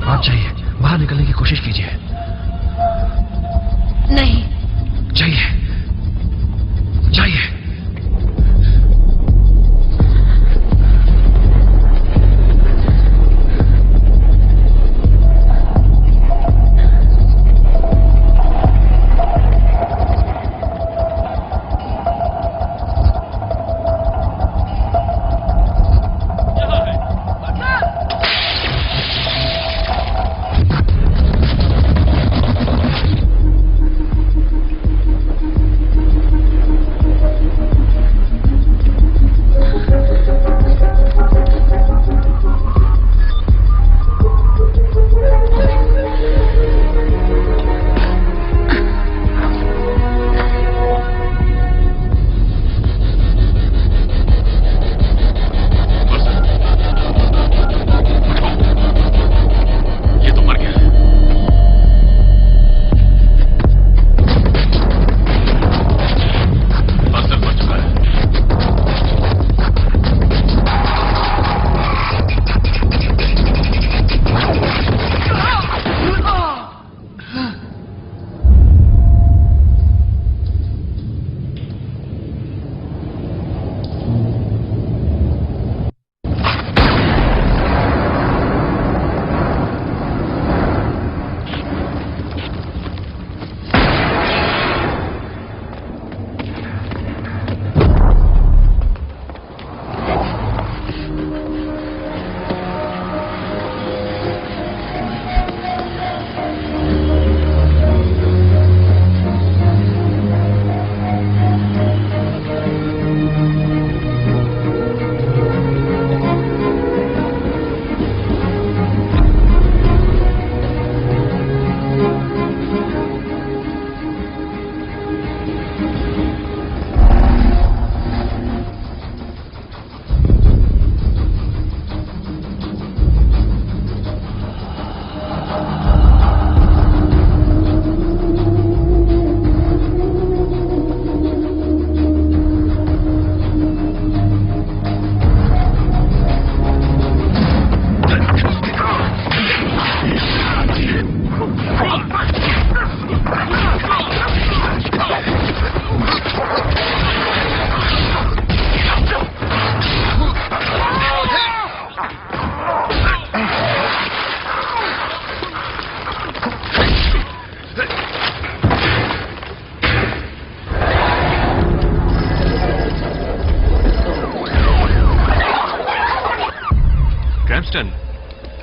आप जाइए, बाहर निकलने की कोशिश कीजिए। नहीं। जाइए, जाइए।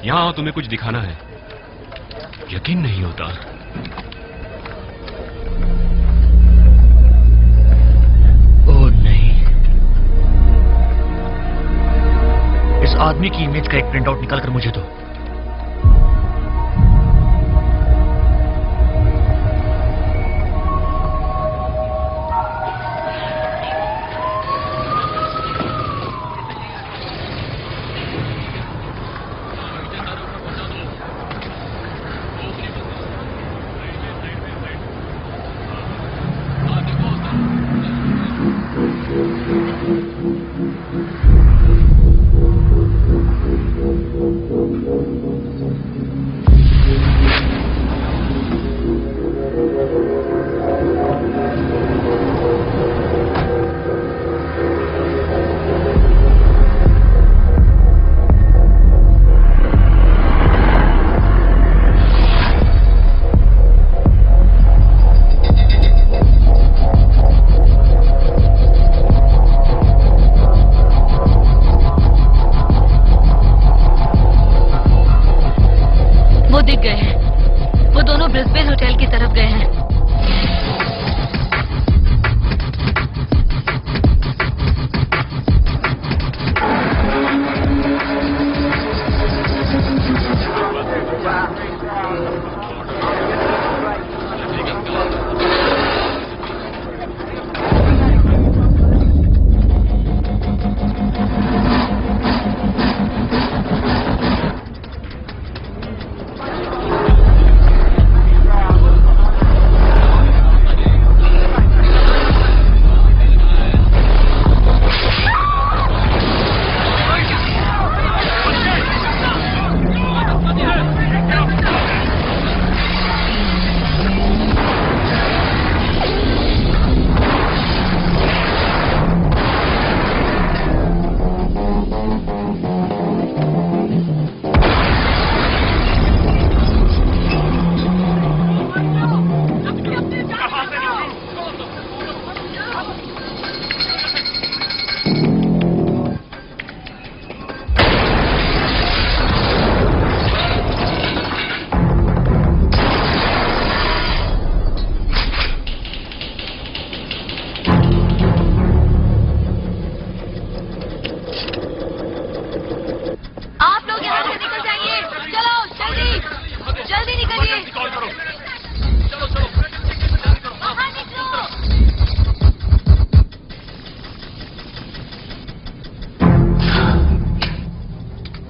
यहाँ तुम्हें कुछ दिखाना है। यकीन नहीं होता। ओह नहीं, इस आदमी की इमेज का एक प्रिंटआउट निकाल कर मुझे दो।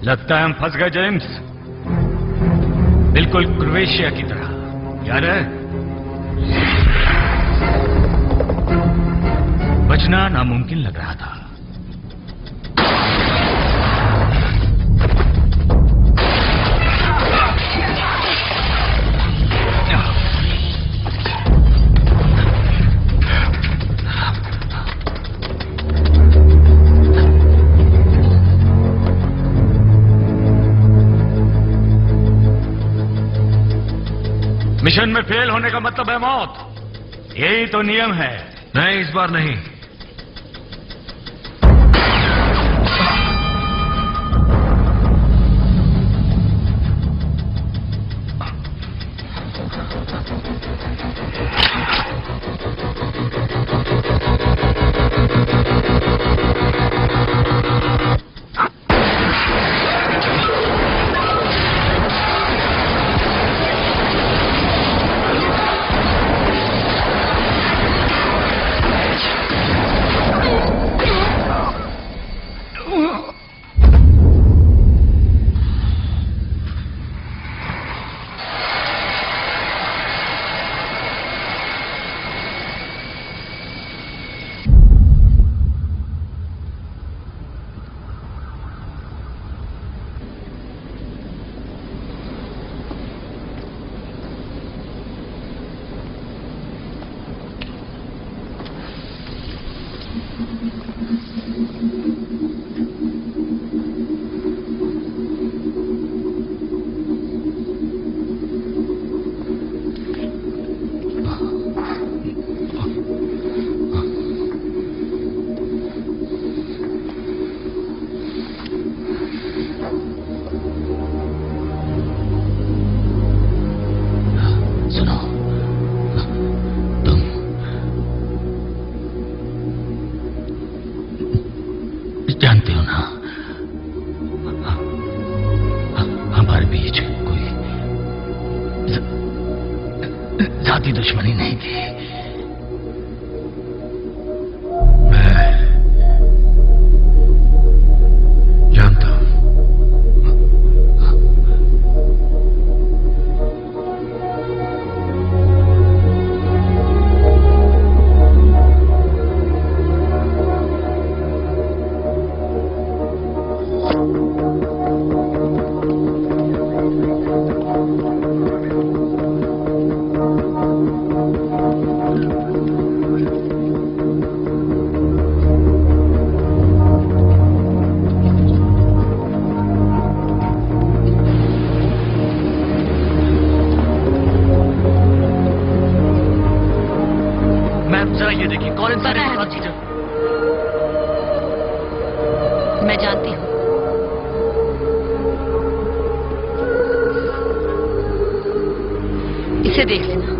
लगता है हम फंस गए जेम्स, बिल्कुल क्रोएशिया की तरह। याद है, बचना नामुमकिन लग रहा था। मिशन में फेल होने का मतलब है मौत। यही तो नियम है। नहीं, इस बार नहीं। जानते हो ना, हमारे बीच कोई जाति दुश्मनी नहीं थी। मैं जानता हूं। मैं जानती हूँ। इसे देख लेना।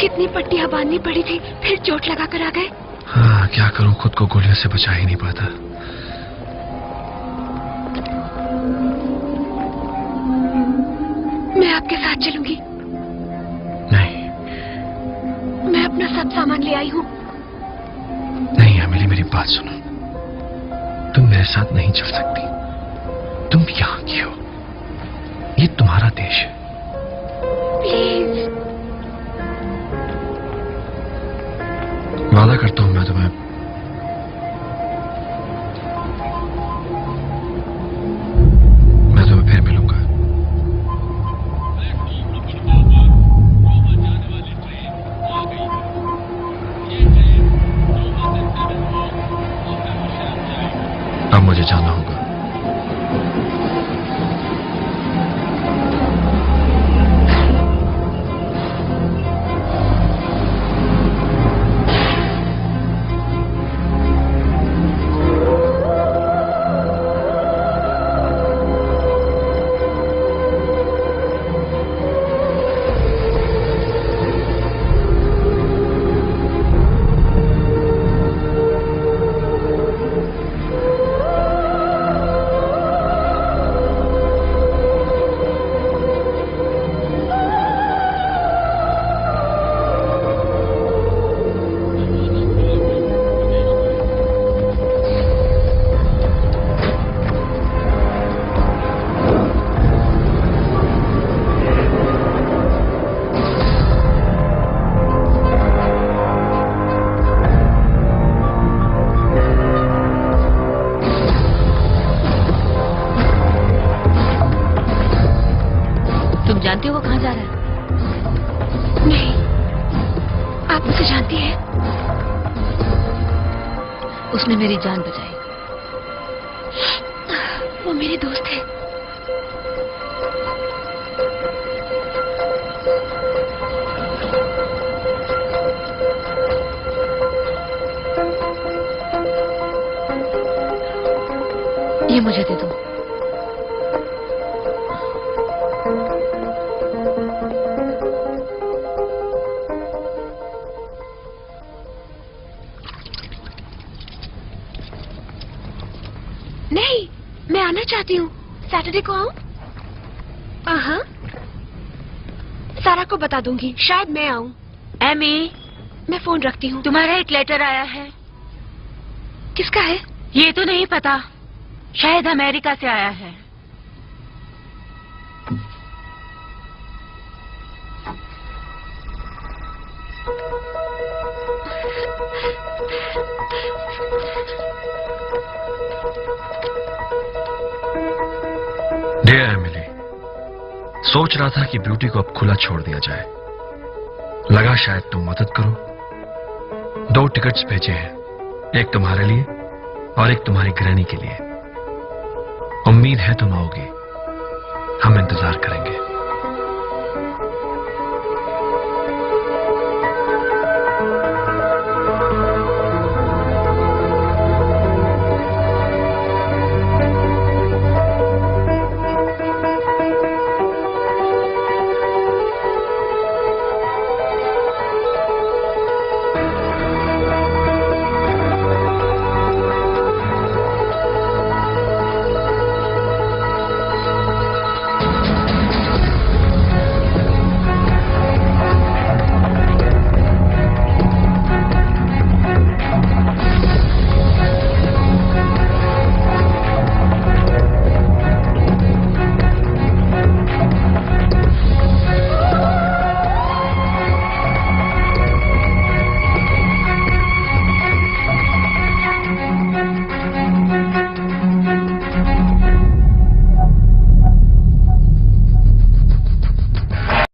कितनी पट्टियां बांधनी पड़ी थी, फिर चोट लगा कर आ गए। हाँ, क्या करूं, खुद को गोलियों से बचा ही नहीं पाता। मैं आपके साथ चलूंगी। नहीं, मैं अपना सब सामान ले आई हूँ। नहीं अमिली, मेरी बात सुनो। तुम मेरे साथ नहीं चल सकती। तुम यहाँ की हो, ये तुम्हारा देश है। प्लीज। वादा करता हूं मैं तुम्हें मुझे जाना होगा। जानते हो वो कहाँ जा रहा है? नहीं, आप उसे जानती हैं? उसने मेरी जान बचाई। वो मेरे दोस्त है। ये मुझे दे दो। नहीं, मैं आना चाहती हूँ। सैटरडे को आऊँ? हाँ, सारा को बता दूंगी। शायद मैं आऊँ। एमी, मैं फोन रखती हूँ। तुम्हारा एक लेटर आया है। किसका है? ये तो नहीं पता, शायद अमेरिका से आया है। डियर एमिली, सोच रहा था कि ब्यूटी को अब खुला छोड़ दिया जाए। लगा शायद तुम मदद करो। 2 टिकट्स भेजे हैं, एक तुम्हारे लिए और एक तुम्हारी ग्रैनी के लिए। उम्मीद है तुम आओगी। हम इंतजार करेंगे।